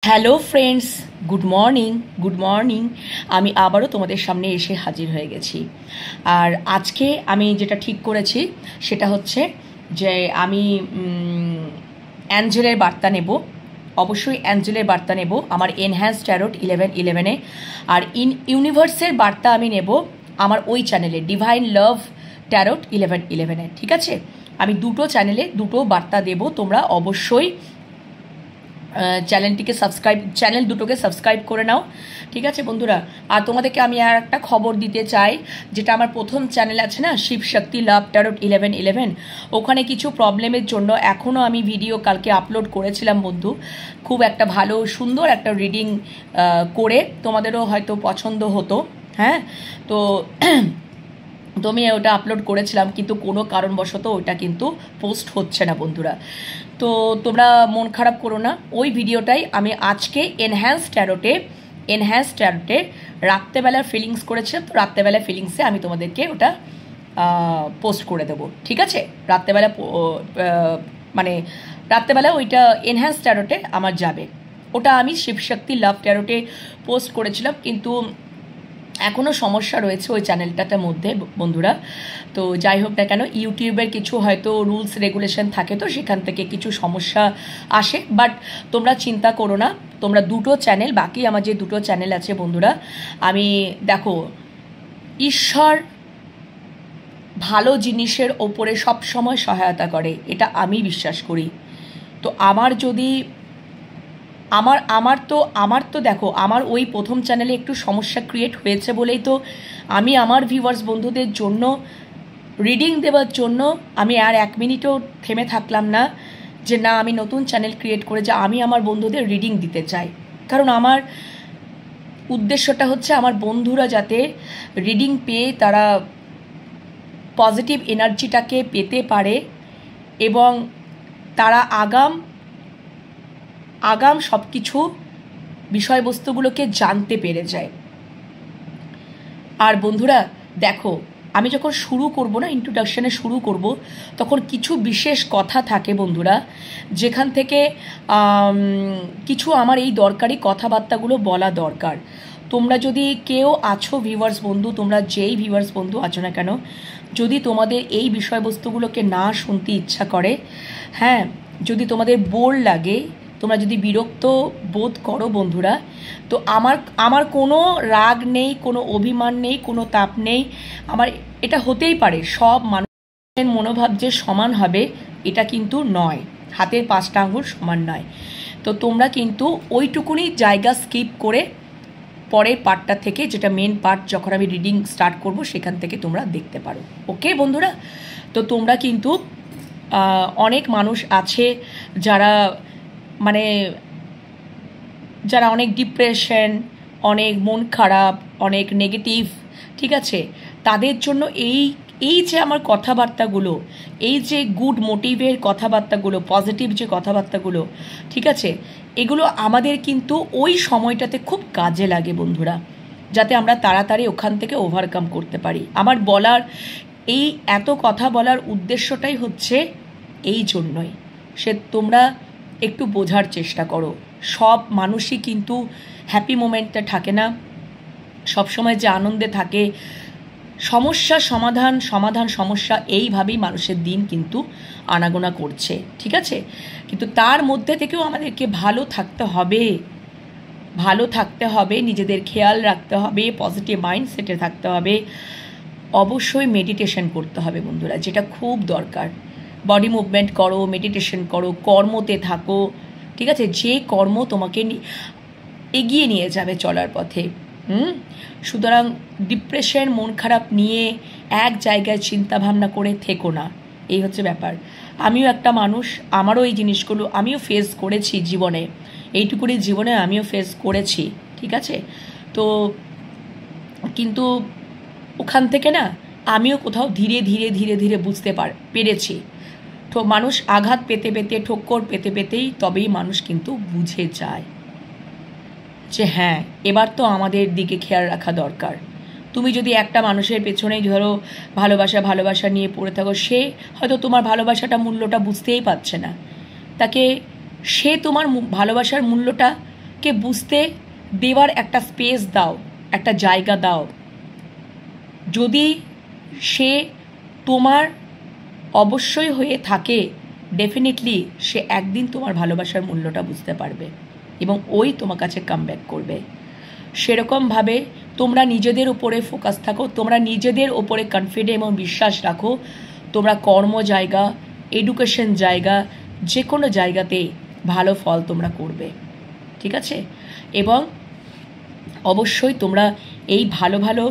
Hello friends, good morning. আমি আবারও তোমাদের সামনে এসে হাজির হয়ে গেছি। আর আজকে আমি যেটা ঠিক করেছি সেটা হচ্ছে যে আমি অ্যাঞ্জেলের বার্তা নেব। অবশ্যই অ্যাঞ্জেলের বার্তা নেব আমার এনহ্যান্স ট্যারোট 1111-এ। আর ইউনিভার্সের বার্তা আমি নেব আমার ওই চ্যানেলে ডিভাইন লাভ ট্যারোট 1111-এ। ঠিক আছে, আমি দুটো চ্যানেলে দুটো বার্তা দেব। তোমরা অবশ্যই চ্যানেল দুটোকে সাবস্ক্রাইব করে নাও। ঠিক আছে বন্ধুরা। আর তোমাদেরকে আমি আর একটা খবর দিতে চাই, যেটা আমার প্রথম চ্যানেল আছে না, শিব শক্তি লাভ ট্যারোট 1111, ওখানে কিছু প্রবলেমের জন্য এখনও আমি ভিডিও কালকে আপলোড করেছিলাম বন্ধু। খুব একটা ভালো সুন্দর একটা রিডিং করে তোমাদেরও হয়তো পছন্দ হতো। হ্যাঁ, তো আমি ওটা আপলোড করেছিলাম, কিন্তু কোনো কারণবশত ওটা কিন্তু পোস্ট হচ্ছে না বন্ধুরা। তো তোমরা মন খারাপ করো না। ওই ভিডিওটাই আমি আজকে এনহ্যান্স ট্যারোটে রাত্রেবেলার ফিলিংস করেছিলাম। তো রাত্রেবেলা ফিলিংসে আমি তোমাদেরকে ওটা পোস্ট করে দেবো। ঠিক আছে, রাত্রেবেলা ওইটা এনহ্যান্স ট্যারোটে আমার যাবে। ওটা আমি শিবশক্তি লাভ ট্যারোটে পোস্ট করেছিলাম, কিন্তু এখনও সমস্যা রয়েছে ওই চ্যানেলটার মধ্যে বন্ধুরা। তো যাই হোক না কেন, ইউটিউবের কিছু হয়তো রুলস রেগুলেশন থাকে, তো সেখান থেকে কিছু সমস্যা আসে। বাট তোমরা চিন্তা করো না, তোমরা দুটো চ্যানেল, বাকি আমার যে দুটো চ্যানেল আছে বন্ধুরা, আমি দেখো, ঈশ্বর ভালো জিনিসের ওপরে সব সময় সহায়তা করে, এটা আমি বিশ্বাস করি। তো আমার তো দেখো, আমার ওই প্রথম চ্যানেলে একটু সমস্যা ক্রিয়েট হয়েছে বলেই তো আমি আমার ভিউয়ার্স বন্ধুদের জন্য রিডিং দেওয়ার জন্য আমি আর এক মিনিটও থেমে থাকলাম না, যে না আমি নতুন চ্যানেল ক্রিয়েট করে যে আমি আমার বন্ধুদের রিডিং দিতে চাই। কারণ আমার উদ্দেশ্যটা হচ্ছে আমার বন্ধুরা যাতে রিডিং পেয়ে তারা পজিটিভ এনার্জিটাকে পেতে পারে এবং তারা আগাম সব কিছু বিষয়বস্তুগুলোকে জানতে পেরে যায়। আর বন্ধুরা দেখো, আমি যখন শুরু করব না, ইন্ট্রোডাকশনে শুরু করব, তখন কিছু বিশেষ কথা থাকে বন্ধুরা, যেখান থেকে কিছু আমার এই দরকারি কথাবার্তাগুলো বলা দরকার। তোমরা যদি কেউ আছো ভিউয়ার্স বন্ধু, তোমরা যেই ভিউয়ার্স বন্ধু আছো না কেন, যদি তোমাদের এই বিষয়বস্তুগুলোকে না শুনতে ইচ্ছা করে, হ্যাঁ, যদি তোমাদের বোর লাগে, তোমরা যদি বিরক্ত বোধ করো বন্ধুরা, তো আমার কোনো রাগ নেই, কোনো অভিমান নেই, কোনো তাপ নেই। আমার এটা হতেই পারে, সব মানুষের মনোভাব যে সমান হবে এটা কিন্তু নয়, হাতের 5টা আঙ্গুল সমান নয়। তো তোমরা কিন্তু ওইটুকুনি জায়গা স্কিপ করে পরের পার্টটা থেকে, যেটা মেন পার্ট, যখন আমি রিডিং স্টার্ট করব সেখান থেকে তোমরা দেখতে পারো। ওকে বন্ধুরা। তো তোমরা কিন্তু অনেক মানুষ আছে যারা যারা অনেক ডিপ্রেশন, অনেক মন খারাপ, অনেক নেগেটিভ, ঠিক আছে, তাদের জন্য এই যে আমার কথাবার্তাগুলো, এই যে গুড মোটিভের কথাবার্তাগুলো, পজিটিভ যে কথাবার্তাগুলো, ঠিক আছে, এগুলো আমাদের কিন্তু ওই সময়টাতে খুব কাজে লাগে বন্ধুরা, যাতে আমরা তাড়াতাড়ি ওখান থেকে ওভারকাম করতে পারি। আমার বলার এত কথা বলার উদ্দেশ্যটাই হচ্ছে এই জন্যই। তোমরা একটু বোঝার চেষ্টা করো, সব মানুষই কিন্তু হ্যাপি মোমেন্টটা থাকে না, সবসময় যে আনন্দে থাকে। সমস্যা সমাধান সমস্যা, এইভাবেই মানুষের দিন কিন্তু আনাগোনা করছে। ঠিক আছে, কিন্তু তার মধ্যে থেকেও আমাদেরকে ভালো থাকতে হবে, নিজেদের খেয়াল রাখতে হবে, পজিটিভ মাইন্ডসেটে থাকতে হবে। অবশ্যই মেডিটেশন করতে হবে বন্ধুরা, যেটা খুব দরকার। বডি মুভমেন্ট করো, মেডিটেশন করো, কর্মতে থাকো। ঠিক আছে, যে কর্ম তোমাকে এগিয়ে নিয়ে যাবে চলার পথে। সুতরাং ডিপ্রেশন, মন খারাপ নিয়ে এক জায়গায় চিন্তা ভাবনা করে থেকো না, এই হচ্ছে ব্যাপার। আমিও একটা মানুষ, আমারও এই জিনিসগুলো আমিও ফেস করেছি জীবনে, এইটুকুনি জীবনে আমিও ফেস করেছি। ঠিক আছে, তো কিন্তু ওখান থেকে না আমিও কোথাও ধীরে ধীরে বুঝতে পেরেছি। তো মানুষ আঘাত পেতে ঠোক্কর পেতেই তবেই মানুষ কিন্তু বুঝে যায় যে হ্যাঁ, এবার তো আমাদের দিকে খেয়াল রাখা দরকার। তুমি যদি একটা মানুষের পেছনেই ধরো ভালোবাসা নিয়ে পড়ে থাকো, সে হয়তো তোমার ভালোবাসাটা মূল্যটা বুঝতেই পারছে না, সে তোমার ভালোবাসার মূল্যটা কে বুঝতে দেওয়ার একটা স্পেস দাও, একটা জায়গা দাও। যদি সে তোমার অবশ্যই হয়ে থাকে, ডেফিনেটলি সে একদিন তোমার ভালোবাসার মূল্যটা বুঝতে পারবে এবং ওই তোমার কাছে কামব্যাক করবে। সেরকমভাবে তোমরা নিজেদের উপরে ফোকাস থাকো, তোমরা নিজেদের উপরে কনফিডেন্ট এবং বিশ্বাস রাখো। তোমরা কর্ম জায়গা, এডুকেশন জায়গা, যে কোনো জায়গাতেই ভালো ফল তোমরা করবে, ঠিক আছে? এবং অবশ্যই তোমরা এই ভালো ভালো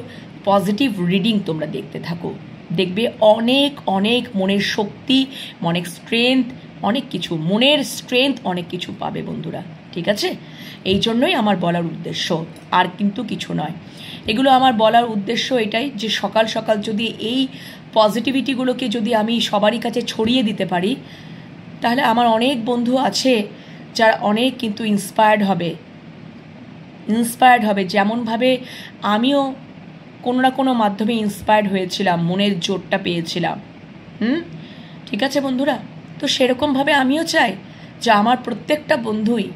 পজিটিভ রিডিং তোমরা দেখতে থাকো, দেখবে অনেক অনেক মনের শক্তি, অনেক স্ট্রেংথ, অনেক কিছু, মনের স্ট্রেংথ অনেক কিছু পাবে বন্ধুরা, ঠিক আছে? এই জন্যই আমার বলার উদ্দেশ্য, আর কিন্তু কিছু নয়। এগুলো আমার বলার উদ্দেশ্য এটাই যে সকাল সকাল যদি এই পজিটিভিটিগুলোকে যদি আমি সবারই কাছে ছড়িয়ে দিতে পারি, তাহলে আমার অনেক বন্ধু আছে যারা অনেক কিন্তু ইন্সপায়ার্ড হবে, যেমনভাবে আমিও কোনো না কোনো মাধ্যমে ইন্সপায়ার্ড হয়েছিলাম, মনের জোরটা পেয়েছিলাম। ঠিক আছে বন্ধুরা? তো সেরকমভাবে আমিও চাই যে আমার প্রত্যেকটা বন্ধুই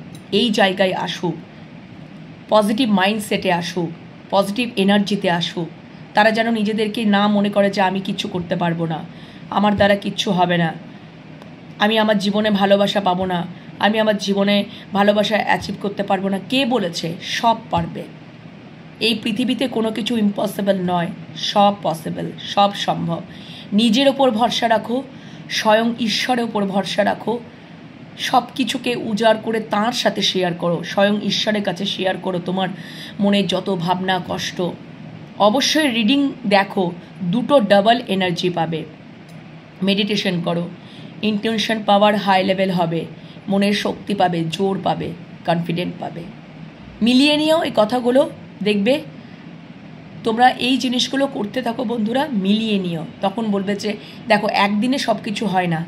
এই জায়গায় আসুক, পজিটিভ মাইন্ডসেটে আসুক, পজিটিভ এনার্জিতে আসুক। তারা যেন নিজেদেরকে না মনে করে যে আমি কিচ্ছু করতে পারবো না, আমার দ্বারা কিচ্ছু হবে না, আমি আমার জীবনে ভালোবাসা পাবো না, আমি আমার জীবনে ভালোবাসা অ্যাচিভ করতে পারবো না। কে বলেছে? সব পারবে। এই পৃথিবীতে কোনো কিছু ইম্পসিবল নয়, সব পসিবল, সব সম্ভব। নিজের ওপর ভরসা রাখো, স্বয়ং ঈশ্বরের ওপর ভরসা রাখো, সব কিছুকে উজাড় করে তাঁর সাথে শেয়ার করো, স্বয়ং ঈশ্বরের কাছে শেয়ার করো তোমার মনে যত ভাবনা কষ্ট। অবশ্যই রিডিং দেখো, দুটো ডাবল এনার্জি পাবে। মেডিটেশন করো, ইন্টেনশন পাওয়ার হাই লেভেল হবে, মনের শক্তি পাবে, জোর পাবে, কনফিডেন্ট পাবে। মিলিয়ে নিও এই কথাগুলো, দেখবে তোমরা এই জিনিসগুলো করতে থাকো বন্ধুরা, মিলিয়ে নিও। তখন বলবে যে দেখো একদিনে সব কিছু হয় না,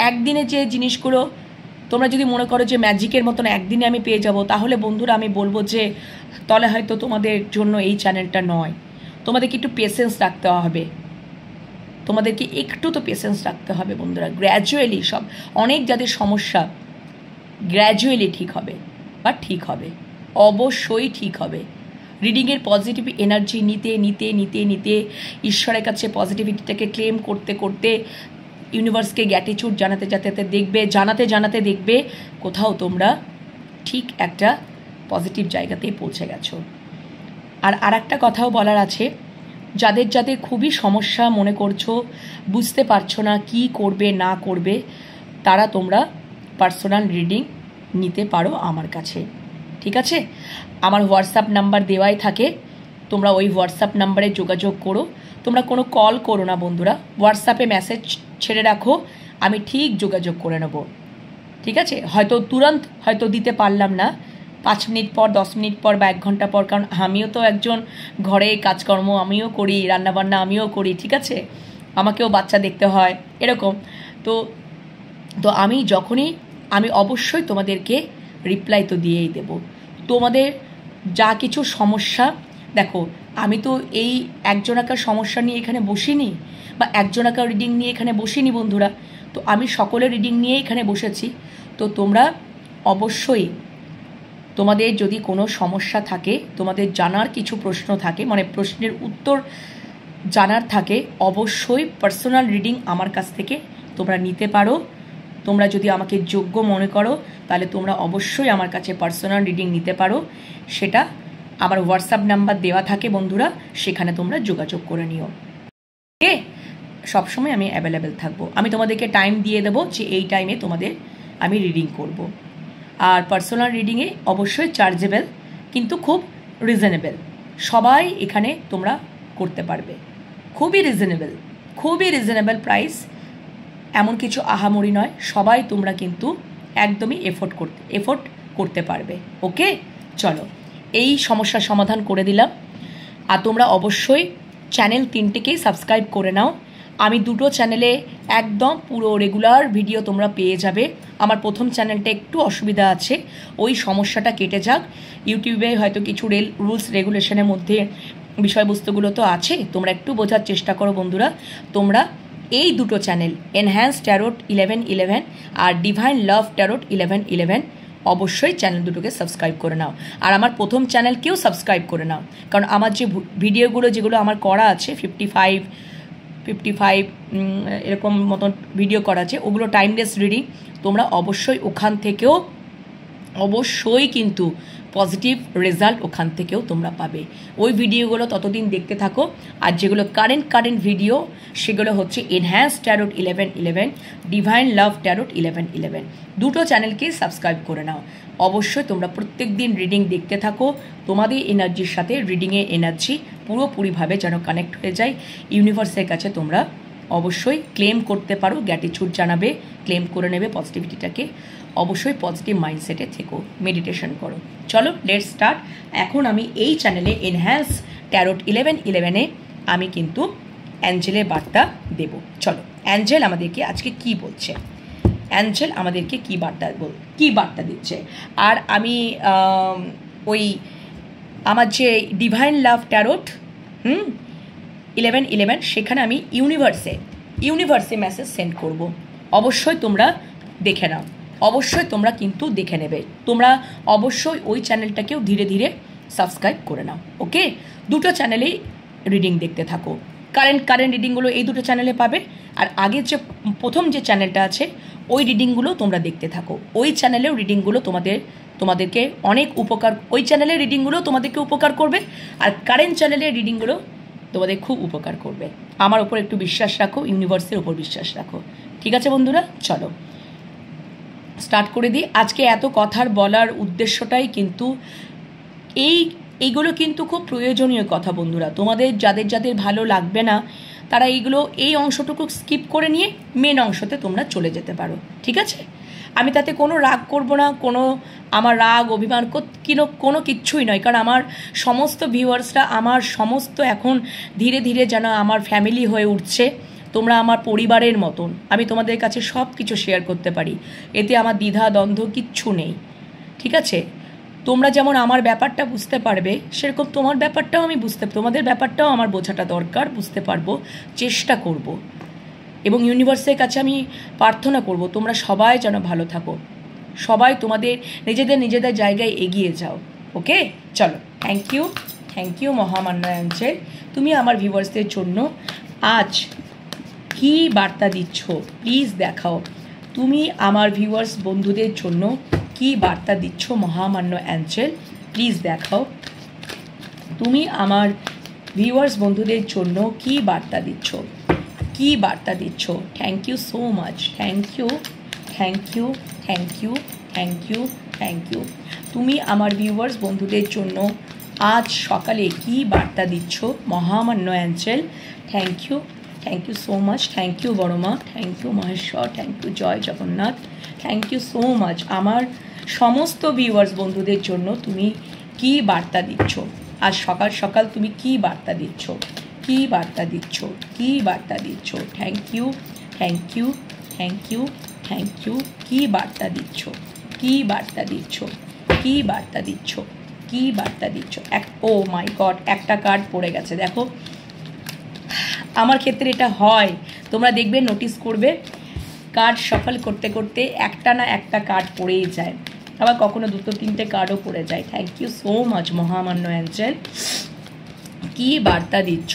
একদিনে যে জিনিসগুলো তোমরা যদি মনে করো যে ম্যাজিকের মতন একদিনে আমি পেয়ে যাব, তাহলে বন্ধুরা আমি বলবো যে তাহলে হয়তো তোমাদের জন্য এই চ্যানেলটা নয়। তোমাদেরকে একটু পেশেন্স রাখতে হবে, তোমাদেরকে একটু তো পেশেন্স রাখতে হবে বন্ধুরা। গ্র্যাজুয়ালি সব, অনেক যাদের সমস্যা গ্র্যাজুয়ালি ঠিক হবে, বা ঠিক হবে, অবশ্যই ঠিক হবে। রিডিংয়ের পজিটিভ এনার্জি নিতে নিতে নিতে নিতে ঈশ্বরের কাছে পজিটিভিটিটাকে ক্লেম করতে করতে ইউনিভার্সকে গ্র্যাটিটিউড জানাতে জানাতে দেখবে, জানাতে দেখবে কোথাও তোমরা ঠিক একটা পজিটিভ জায়গাতেই পৌঁছে গেছো। আর একটা কথাও বলার আছে, যাদের যাদের খুবই সমস্যা মনে করছো, বুঝতে পারছো না কি করবে না করবে, তারা তোমরা পার্সোনাল রিডিং নিতে পারো আমার কাছে, ঠিক আছে? আমার হোয়াটসঅ্যাপ নাম্বার দেওয়াই থাকে, তোমরা ওই হোয়াটসঅ্যাপ নাম্বারে যোগাযোগ করো। তোমরা কোনো কল করো না বন্ধুরা, হোয়াটসঅ্যাপে মেসেজ ছেড়ে রাখো, আমি ঠিক যোগাযোগ করে নেব, ঠিক আছে? হয়তো তুরন্ত হয়তো দিতে পারলাম না, 5 মিনিট পর, 10 মিনিট পর বা 1 ঘন্টা পর, কারণ আমিও তো একজন, ঘরে কাজকর্ম আমিও করি, রান্নাবান্না আমিও করি, ঠিক আছে? আমাকেও বাচ্চা দেখতে হয়, এরকম। তো আমি যখনই, আমি অবশ্যই তোমাদেরকে রিপ্লাই তো দিয়েই দেব। তোমাদের যা কিছু সমস্যা, দেখো আমি তো এই একজনাকার সমস্যা নিয়ে এখানে বসিনি, বা একজনাকার রিডিং নিয়ে এখানে বসিনি বন্ধুরা, তো আমি সকলের রিডিং নিয়ে এখানে বসেছি। তো তোমরা অবশ্যই, তোমাদের যদি কোনো সমস্যা থাকে, তোমাদের জানার কিছু প্রশ্ন থাকে, মানে প্রশ্নের উত্তর জানার থাকে, অবশ্যই পার্সোনাল রিডিং আমার কাছ থেকে তোমরা নিতে পারো। তোমরা যদি আমাকে যোগ্য মনে করো, তাহলে তোমরা অবশ্যই আমার কাছে পার্সোনাল রিডিং নিতে পারো। সেটা আমার হোয়াটসঅ্যাপ নাম্বার দেওয়া থাকে বন্ধুরা, সেখানে তোমরা যোগাযোগ করে নিও। ওকে, সবসময় আমি অ্যাভেলেবেল থাকবো। আমি তোমাদেরকে টাইম দিয়ে দেবো যে এই টাইমে তোমাদের আমি রিডিং করব। আর পার্সোনাল রিডিংয়ে অবশ্যই চার্জেবল, কিন্তু খুব রিজনেবল। সবাই এখানে তোমরা করতে পারবে, খুবই রিজনেবল প্রাইস, এমন কিছু আহামরি নয়। সবাই তোমরা কিন্তু একদমই এফোর্ট করতে পারবে। ওকে, চলো, এই সমস্যার সমাধান করে দিলাম। আর তোমরা অবশ্যই চ্যানেল 3টেকেই সাবস্ক্রাইব করে নাও। আমি 2টো চ্যানেলে একদম পুরো রেগুলার ভিডিও তোমরা পেয়ে যাবে। আমার প্রথম চ্যানেলটা একটু অসুবিধা আছে, ওই সমস্যাটা কেটে যাক। ইউটিউবে হয়তো কিছু রুলস রেগুলেশনের মধ্যে বিষয়বস্তুগুলো তো আছে, তোমরা একটু বোঝার চেষ্টা করো বন্ধুরা। তোমরা এই 2টো চ্যানেল, এনহ্যান্স ট্যারোট 1111 আর ডিভাইন লাভ ট্যারোট 1111, অবশ্যই চ্যানেল দুটোকে সাবস্ক্রাইব করে নাও। আর আমার প্রথম চ্যানেলকেও সাবস্ক্রাইব করে নাও, কারণ আমার যে ভিডিওগুলো যেগুলো আমার করা আছে 55 এরকম মতন ভিডিও করা আছে, ওগুলো টাইমলেস রিডিং। তোমরা অবশ্যই ওখান থেকেও অবশ্যই কিন্তু পজিটিভ রেজাল্ট ওখান থেকেও তোমরা পাবে। ওই ভিডিওগুলো ততদিন দেখতে থাকো। আর যেগুলো কারেন্ট ভিডিও, সেগুলো হচ্ছে এনহ্যান্স ট্যারোট 1111, ডিভাইন লাভ ট্যারোট 1111। দুটো চ্যানেলকেই সাবস্ক্রাইব করে নাও। অবশ্যই তোমরা প্রত্যেক দিন রিডিং দেখতে থাকো। তোমাদের এনার্জির সাথে রিডিংয়ের এনার্জি পুরোপুরিভাবে যেন কানেক্ট হয়ে যায়। ইউনিভার্সের কাছে তোমরা অবশ্যই ক্লেম করতে পারো, গ্র্যাটিটিউড জানাবে, ক্লেম করে নেবে পজিটিভিটিটাকে। অবশ্যই পজিটিভ মাইন্ডসেটে থেকো, মেডিটেশন করো। চলো লেটস স্টার্ট। এখন আমি এই চ্যানেলে এনহ্যান্স ট্যারোট 1111-এ আমি কিন্তু অ্যাঞ্জেলের বার্তা দেব। চলো, অ্যাঞ্জেল আমাদেরকে আজকে কি বলছে, অ্যাঞ্জেল আমাদেরকে কি বার্তা দিচ্ছে। আর আমি ওই আমার যে ডিভাইন লাভ ট্যারোট 1111, সেখানে আমি ইউনিভার্সে মেসেজ সেন্ড করব। অবশ্যই তোমরা দেখে নাও, অবশ্যই তোমরা কিন্তু দেখে নেবে। তোমরা অবশ্যই ওই চ্যানেলটাকেও ধীরে ধীরে সাবস্ক্রাইব করে নাও। ওকে, দুটো চ্যানেলেই রিডিং দেখতে থাকো। কারেন্ট রিডিংগুলো এই দুটো চ্যানেলে পাবে। আর আগের যে প্রথম যে চ্যানেলটা আছে, ওই রিডিংগুলো তোমরা দেখতে থাকো। ওই চ্যানেলেও রিডিংগুলো তোমাদেরকে অনেক উপকার, ওই চ্যানেলের রিডিংগুলো তোমাদেরকে উপকার করবে। আর কারেন্ট চ্যানেলের রিডিংগুলো তোমাদের খুব উপকার করবে। আমার ওপর একটু বিশ্বাস রাখো, ইউনিভার্সের ওপর বিশ্বাস রাখো। ঠিক আছে বন্ধুরা, চলো স্টার্ট করে দিই। আজকে এত কথার বলার উদ্দেশ্যটাই কিন্তু এইগুলো কিন্তু খুব প্রয়োজনীয় কথা বন্ধুরা। তোমাদের যাদের ভালো লাগবে না, তারা এই অংশটুকু স্কিপ করে নিয়ে মেন অংশতে তোমরা চলে যেতে পারো। ঠিক আছে, আমি তাতে কোনো রাগ করব না, আমার রাগ অভিমান কোনো কিচ্ছুই নয়। কারণ আমার সমস্ত ভিউয়ার্সরা আমার সমস্ত এখন ধীরে ধীরে যেন আমার ফ্যামিলি হয়ে উঠছে। তোমরা আমার পরিবারের মতন, আমি তোমাদের কাছে সব কিছু শেয়ার করতে পারি। এতে আমার দ্বিধা দ্বন্দ্ব কিচ্ছু নেই। ঠিক আছে, তোমরা যেমন আমার ব্যাপারটা বুঝতে পারবে, সেরকম তোমাদের ব্যাপারটাও আমার বোঝাটা দরকার, বুঝতে পারবো, চেষ্টা করব। এবং ইউনিভার্সের কাছে আমি প্রার্থনা করব তোমরা সবাই যেন ভালো থাকো, সবাই তোমাদের নিজেদের জায়গায় এগিয়ে যাও। ওকে, চলো, থ্যাংক ইউ মহামান্য অ্যাঞ্জেল। তুমি আমার ভিউয়ার্সদের জন্য আজ কি বার্তা দিচ্ছ প্লিজ দেখাও। তুমি আমার ভিউয়ার্স বন্ধুদের জন্য কি বার্তা দিচ্ছ মহামান্য অ্যাঞ্জেল, প্লিজ দেখাও। তুমি আমার ভিউয়ার্স বন্ধুদের জন্য কি বার্তা দিচ্ছ, thank you so much, thank you. তুমি আমার ভিউয়ার্স বন্ধুদের জন্য আজ সকালে কি বার্তা দিচ্ছ মহামান্য angel, thank you so much, thank you বড়মা, thank you Maheshwar, thank you জয় Jagannath, thank you so much. আমার সমস্ত ভিউয়ার্স বন্ধুদের জন্য তুমি কি বার্তা দিচ্ছ আজ সকাল সকাল, তুমি কি বার্তা দিচ্ছ, থ্যাংক ইউ, কি বার্তা দিচ্ছ। ও মাই গড, একটা কার্ড পড়ে গেছে। দেখো, আমার ক্ষেত্রে এটা হয়, তোমরা দেখবে, নোটিস করবে, কার্ড সফল করতে করতে একটা না একটা কার্ড পড়েই যায়, আবার কখনো 2-3টে কার্ডও পড়ে যায়। থ্যাংক ইউ সো মাচ মহামান্য অ্যাঞ্জেল। কি বার্তা দিচ্ছ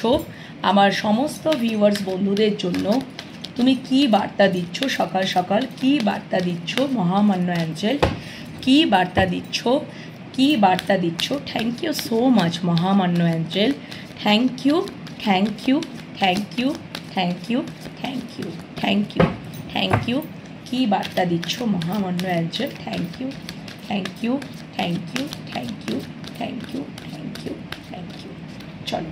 আমার সমস্ত ভিউয়ার্স বন্ধুদের জন্য, তুমি কি বার্তা দিচ্ছ সকাল সকাল, কি বার্তা দিচ্ছ মহামান্য অ্যাঞ্জেল, কি বার্তা দিচ্ছ। থ্যাংক ইউ সো মাচ মহামান্য অ্যাঞ্জেল, থ্যাংক ইউ, কি বার্তা দিচ্ছ মহামান্য অ্যাঞ্জেল, থ্যাংক ইউ। চলো,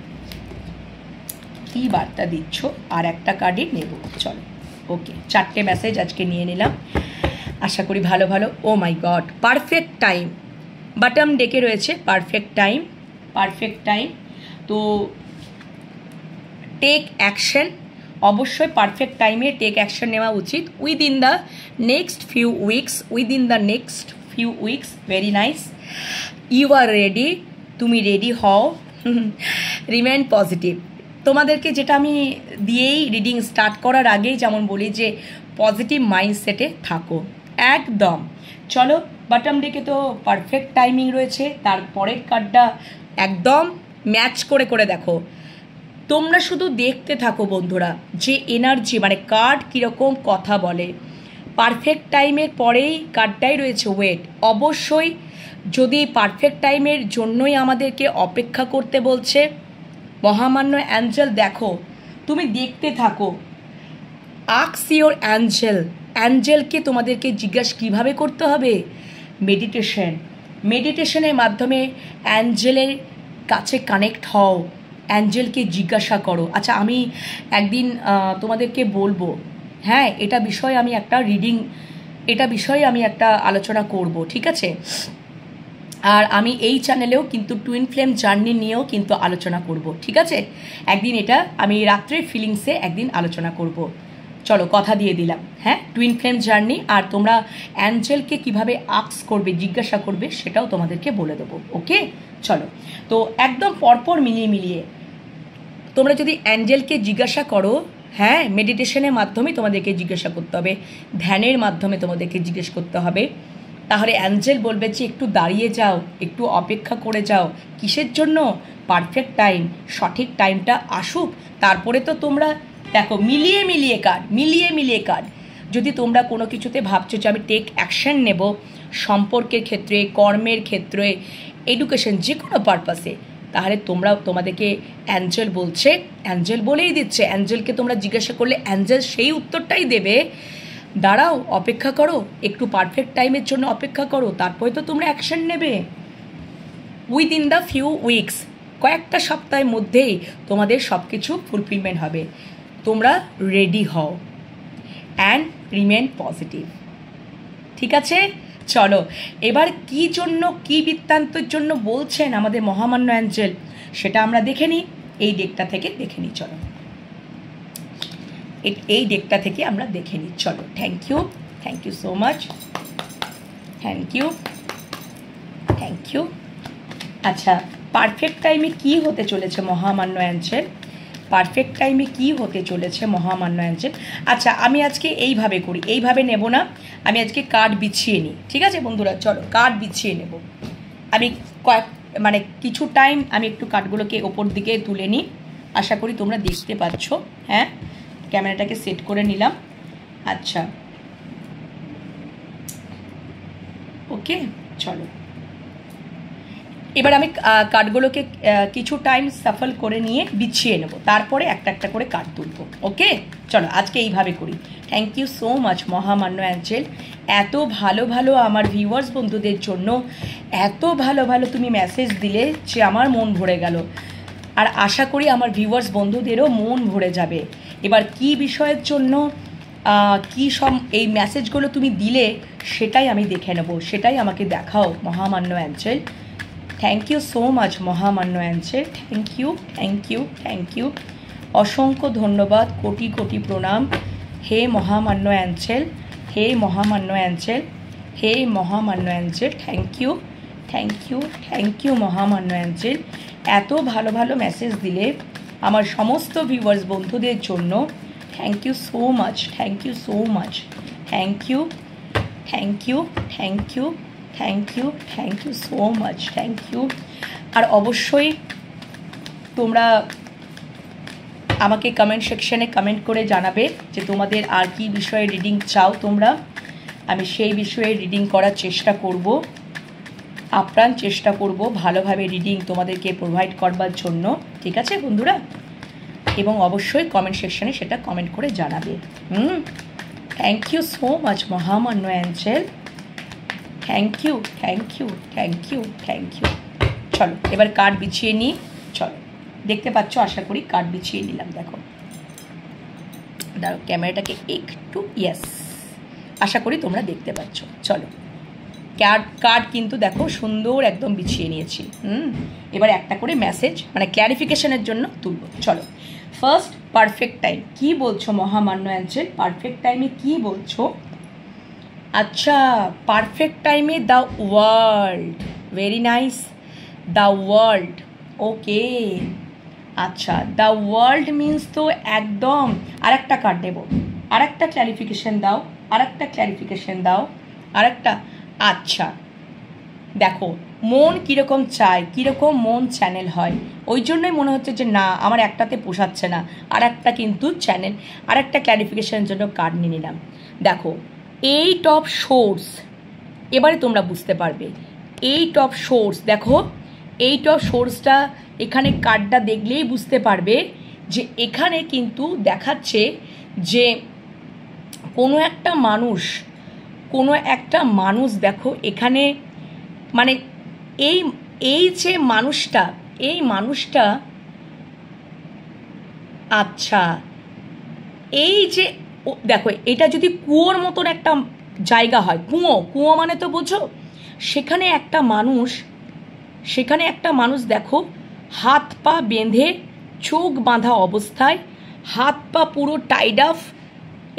কি বার্তা দিচ্ছ, আর একটা কার্ডে নেব। চলো, ওকে, 4টে মেসেজ আজকে নিয়ে নিলাম, আশা করি ভালো। Oh my god, perfect time, বাটম ডেকে রয়েছে পারফেক্ট টাইম। তো টেক অ্যাকশন, অবশ্যই পারফেক্ট টাইমে টেক অ্যাকশন নেওয়া উচিত within the next few weeks. Very nice, you are ready, তুমি রেডি হও, রিমেন পজিটিভ। তোমাদেরকে যেটা আমি দিয়েই রিডিং স্টার্ট করার আগেই যেমন বলি যে পজিটিভ মাইন্ডসেটে থাকো একদম। চলো, বটম ডেকে তো পারফেক্ট টাইমিং রয়েছে। তারপরের কার্ডটা একদম ম্যাচ করে করে দেখো। তোমরা শুধু দেখতে থাকো বন্ধুরা যে এনার্জি মানে কার্ড কীরকম কথা বলে। পারফেক্ট টাইমের পরেই কার্ডটাই রয়েছে ওয়েট। অবশ্যই যদি পারফেক্ট টাইমের জন্যই আমাদেরকে অপেক্ষা করতে বলছে মহামান্য অ্যাঞ্জেল, দেখো তুমি দেখতে থাকো। আস্ক ইওর অ্যাঞ্জেল, অ্যাঞ্জেলকে তোমাদেরকে জিজ্ঞাসা কীভাবে করতে হবে? মেডিটেশনের মাধ্যমে অ্যাঞ্জেলের কাছে কানেক্ট হও, অ্যাঞ্জেলকে জিজ্ঞাসা করো। আচ্ছা, আমি একদিন তোমাদেরকে বলবো, হ্যাঁ, এটা বিষয়ে আমি একটা আমি একটা আলোচনা করব, ঠিক আছে? আর আমি এই চ্যানেলেও কিন্তু টুইন ফ্লেম জার্নি নিয়েও কিন্তু আলোচনা করব, ঠিক আছে? একদিন এটা আমি রাত্রের ফিলিংসে একদিন আলোচনা করব। চলো, কথা দিয়ে দিলাম। হ্যাঁ, টুইন ফ্লেম জার্নি আর তোমরা অ্যাঞ্জেলকে কিভাবে আস্ক করবে, জিজ্ঞাসা করবে, সেটাও তোমাদেরকে বলে দেবো। ওকে, চলো। তো একদম পরপর মিলিয়ে তোমরা যদি অ্যাঞ্জেলকে জিজ্ঞাসা করো, হ্যাঁ, মেডিটেশনের মাধ্যমে তোমাদেরকে জিজ্ঞাসা করতে হবে, ধ্যানের মাধ্যমে তোমাদেরকে জিজ্ঞেস করতে হবে, তাহলে অ্যাঞ্জেল বলবে যে একটু দাঁড়িয়ে যাও, একটু অপেক্ষা করে যাও। কিসের জন্য? পারফেক্ট টাইম, সঠিক টাইমটা আসুক, তারপরে তো তোমরা দেখো মিলিয়ে কার্ড। যদি তোমরা কোনো কিছুতে ভাবছো যে আমি টেক অ্যাকশন নেব, সম্পর্কের ক্ষেত্রে, কর্মের ক্ষেত্রে, এডুকেশন, যে কোনো পারপাসে, তাহলে তোমাদেরকে অ্যাঞ্জেল বলছে, অ্যাঞ্জেল বলেই দিচ্ছে। অ্যাঞ্জেলকে তোমরা জিজ্ঞাসা করলে অ্যাঞ্জেল সেই উত্তরটাই দেবে। দাঁড়াও, অপেক্ষা করো, একটু পারফেক্ট টাইমের জন্য অপেক্ষা করো, তারপরে তো তোমরা অ্যাকশন নেবে। উইদিন দ্য ফিউ উইকস, কয়েকটা সপ্তাহের মধ্যেই তোমাদের সব কিছু ফুলফিলমেন্ট হবে। তোমরা রেডি হও অ্যান্ড রিমেন পজিটিভ, ঠিক আছে? চলো, এবার কি জন্য, কি বৃত্তান্তের জন্য বলছেন আমাদের মহামান্য অ্যাঞ্জেল, সেটা আমরা দেখে নিই। এই ডেকটা থেকে দেখে নিই, চলো। এই ডেকটা থেকে আমরা দেখে নিই, চলো। Thank you so much, thank you. আচ্ছা, পারফেক্ট টাইমে কি হতে চলেছে মহামান্য অ্যাঞ্জেল? পারফেক্ট টাইমে কি হতে চলেছে মহামান্য অ্যাঞ্জেল? আচ্ছা, আমি আজকে এইভাবে করি, এইভাবে নেব না, আমি আজকে কার্ড বিছিয়ে নিই, ঠিক আছে বন্ধুরা? চলো, কার্ড বিছিয়ে নেব। আমি কিছু টাইম আমি একটু কার্ডগুলোকে ওপর দিকে তুলে নিই, আশা করি তোমরা দেখতে পাচ্ছ। হ্যাঁ, ক্যামেরাটাকে সেট করে নিলাম। আচ্ছা, ওকে, চলো। এবার আমি কার্ডগুলোকে কিছু টাইম সাফল করে নিয়ে বিছিয়ে নেব, তারপরে একটা একটা করে কার্ড তুলব। ওকে, চলো, আজকে এইভাবে করি। থ্যাংক ইউ সো মাচ মহামান্য অ্যাঞ্জেল, এত ভালো ভালো আমার ভিউয়ার্স বন্ধুদের জন্য এত ভালো ভালো তুমি মেসেজ দিলে যে আমার মন ভরে গেল। আর আশা করি আমার ভিউয়ার্স বন্ধুদেরও মন ভরে যাবে। এবার কি বিষয়ের জন্য কি সব এই মেসেজগুলো তুমি দিলে সেটাই আমি দেখে নেব, সেটাই আমাকে দেখাও মহামান্য angel. Thank you so much মহামান্য অ্যাঞ্জেল, থ্যাংক ইউ। অসংখ্য ধন্যবাদ, কোটি কোটি প্রণাম। হে মহামান্য অ্যাঞ্জেল, হে মহামান্য অ্যাঞ্জেল, থ্যাংক ইউ মহামান্য অ্যাঞ্জেল। এত ভালো ভালো মেসেজ দিলে আমার সমস্ত ভিউয়ার্স বন্ধুদের জন্য thank you so much, thank you so much, thank you. আর অবশ্যই তোমরা আমাকে কমেন্ট সেকশনে কমেন্ট করে জানাবে যে তোমাদের আর কি বিষয়ে রিডিং চাও তোমরা। আমি সেই বিষয়ে রিডিং করার চেষ্টা করব, আপ্রাণ চেষ্টা করব ভালোভাবে রিডিং তোমাদেরকে প্রোভাইড করবার জন্য, ঠিক আছে বন্ধুরা? এবং অবশ্যই কমেন্ট সেকশনে সেটা কমেন্ট করে জানাবে। থ্যাংক ইউ সো মাচ মহামান্য অ্যাঞ্জেল, থ্যাংক ইউ। চলো, এবার কার্ড বিছিয়ে নিই। চলো, দেখতে পাচ্ছ আশা করি, কার্ড বিছিয়ে নিলাম। দেখো, দাঁড়াও, ক্যামেরাটাকে একটু, ইয়েস, আশা করি তোমরা দেখতে পাচ্ছ। চলো, কার্ড কিন্তু দেখো সুন্দর একদম বিছিয়ে নিয়েছি। এবার একটা করে মেসেজ ক্ল্যারিফিকেশনের জন্য তুলব। চলো, ফার্স্ট, পারফেক্ট টাইম কি বলছো মহামান্য অ্যাঞ্জেল? পারফেক্ট টাইমে কি বলছো? আচ্ছা, পারফেক্ট টাইমে the world, very nice, the world, okay. আচ্ছা, দ্য ওয়ার্ল্ড মিন্স তো একদম আর একটা কার্ড নেব, আর একটা ক্ল্যারিফিকেশন দাও, আচ্ছা, দেখো মন কীরকম চায়, কীরকম মন চ্যানেল হয়, ওই জন্যই মনে হচ্ছে যে না আমার একটাতে পোষাচ্ছে না, আর একটা কিন্তু চ্যানেল, আর একটা ক্ল্যারিফিকেশনের জন্য কার্ড নিয়ে নিলাম। দেখো 8 অফ সোর্স, এবারে তোমরা বুঝতে পারবে 8 অফ সোর্স। দেখো 8 অফ সোর্সটা এখানে কার্ডটা দেখলেই বুঝতে পারবে যে এখানে কিন্তু দেখাচ্ছে যে কোনো একটা মানুষ দেখো এখানে মানে এই যে মানুষটা আচ্ছা এই যে দেখো এটা যদি কুয়োর মতন একটা জায়গা হয়, কুয়ো মানে তো বোঝো, সেখানে একটা মানুষ দেখো হাত পা বেঁধে চোখ বাঁধা অবস্থায়, হাত পা পুরো টাইড অফ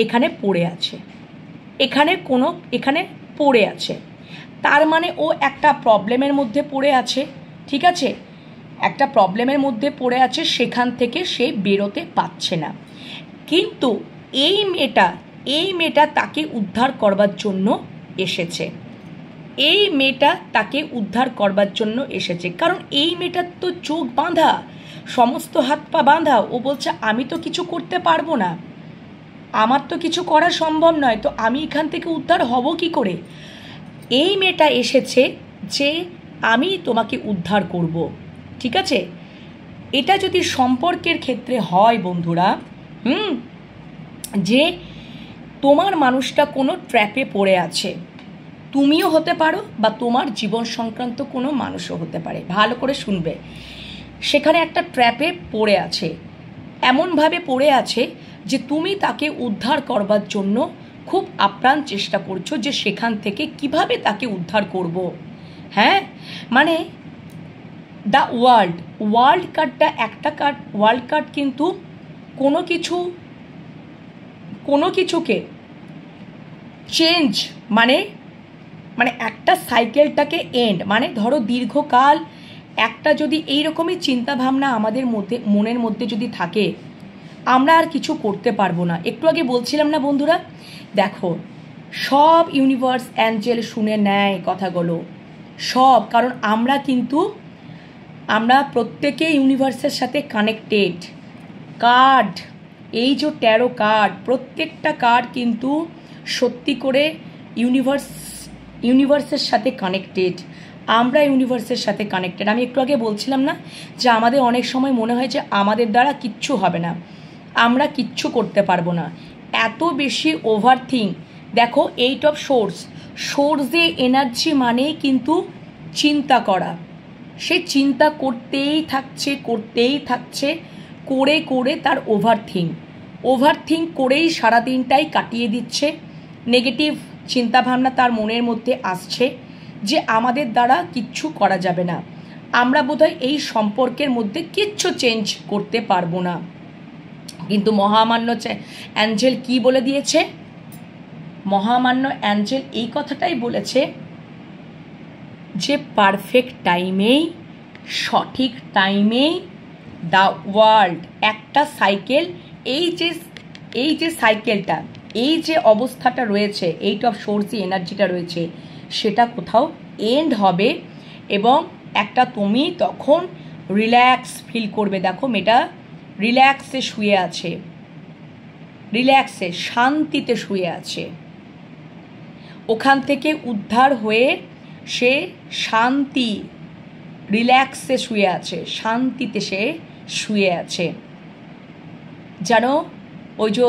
এখানে পড়ে আছে, এখানে পড়ে আছে। তার মানে ও একটা প্রবলেমের মধ্যে পড়ে আছে, ঠিক আছে, একটা প্রবলেমের মধ্যে পড়ে আছে, সেখান থেকে সে বেরোতে পারছে না। কিন্তু এই মেয়েটা তাকে উদ্ধার করবার জন্য এসেছে, কারণ এই মেয়েটার তো চোখ বাঁধা, সমস্ত হাত পা বাঁধা। ও বলছে আমি তো কিছু করতে পারবো না, আমার তো কিছু করা সম্ভব নয়, তো আমি এখান থেকে উদ্ধার হব কি করে? এই মেয়েটা এসেছে যে আমি তোমাকে উদ্ধার করব, ঠিক আছে। এটা যদি সম্পর্কের ক্ষেত্রে হয় বন্ধুরা, যে তোমার মানুষটা কোনো ট্র্যাপে পড়ে আছে, তুমিও হতে পারো বা তোমার জীবন সংক্রান্ত কোনো মানুষও হতে পারে, ভালো করে শুনবে। সেখানে একটা ট্র্যাপে পড়ে আছে, এমনভাবে পড়ে আছে যে তুমি তাকে উদ্ধার করবার জন্য খুব আপ্রাণ চেষ্টা করছো যে সেখান থেকে কিভাবে তাকে উদ্ধার করব। হ্যাঁ, মানে দ্য ওয়ার্ল্ড কার্ডটা একটা কার্ড, ওয়ার্ল্ড কার্ড কিন্তু কোনো কিছুকে চেঞ্জ মানে একটা সাইকেলটাকে এন্ড, মানে ধরো দীর্ঘকাল একটা যদি এইরকমই চিন্তাভাবনা আমাদের মনের মধ্যে যদি থাকে, আমরা আর কিছু করতে পারবো না। একটু আগে বলছিলাম না বন্ধুরা, দেখো সব ইউনিভার্স অ্যাঞ্জেল শুনে নেয় কথাগুলো সব, কারণ আমরা প্রত্যেকে ইউনিভার্সের সাথে কানেক্টেড। কার্ড, এই যে 13 কার্ড, প্রত্যেকটা কার্ড কিন্তু সত্যি করে ইউনিভার্সের সাথে কানেক্টেড। আমরা ইউনিভার্সের সাথে কানেক্টেড। আমি একটু আগে বলছিলাম না যে আমাদের অনেক সময় মনে হয় যে আমাদের দ্বারা কিচ্ছু হবে না, আমরা কিচ্ছু করতে পারবো না, এত বেশি ওভার থিঙ্ক। দেখো 8 অফ সোর্সে এনার্জি মানেই কিন্তু চিন্তা করা, সে চিন্তা করতেই থাকছে, করে তার ওভার থিঙ্ক করেই সারাদিনটাই কাটিয়ে দিচ্ছে। নেগেটিভ চিন্তাভাবনা তার মনের মধ্যে আসছে যে আমাদের দ্বারা কিচ্ছু করা যাবে না, আমরা বোধহয় এই সম্পর্কের মধ্যে কিচ্ছু চেঞ্জ করতে পারবো না। কিন্তু মহামান্য অ্যাঞ্জেল কি বলে দিয়েছে? মহামান্য অ্যাঞ্জেল এই কথাটাই বলেছে যে পারফেক্ট টাইমেই, সঠিক টাইমেই দ্য ওয়ার্ল্ড, একটা সাইকেল, এই যে সাইকেলটা, এই যে অবস্থাটা রয়েছে, 8 অফ সোর্সি এনার্জিটা রয়েছে, সেটা কোথাও এন্ড হবে এবং একটা তুমি তখন রিল্যাক্স ফিল করবে। দেখো মেয়েটা রিল্যাক্সে শুয়ে আছে, শান্তিতে শুয়ে আছে, ওখান থেকে উদ্ধার হয়ে সে রিল্যাক্সে শুয়ে আছে, শান্তিতে সে শুয়ে আছে। যেন ওই যে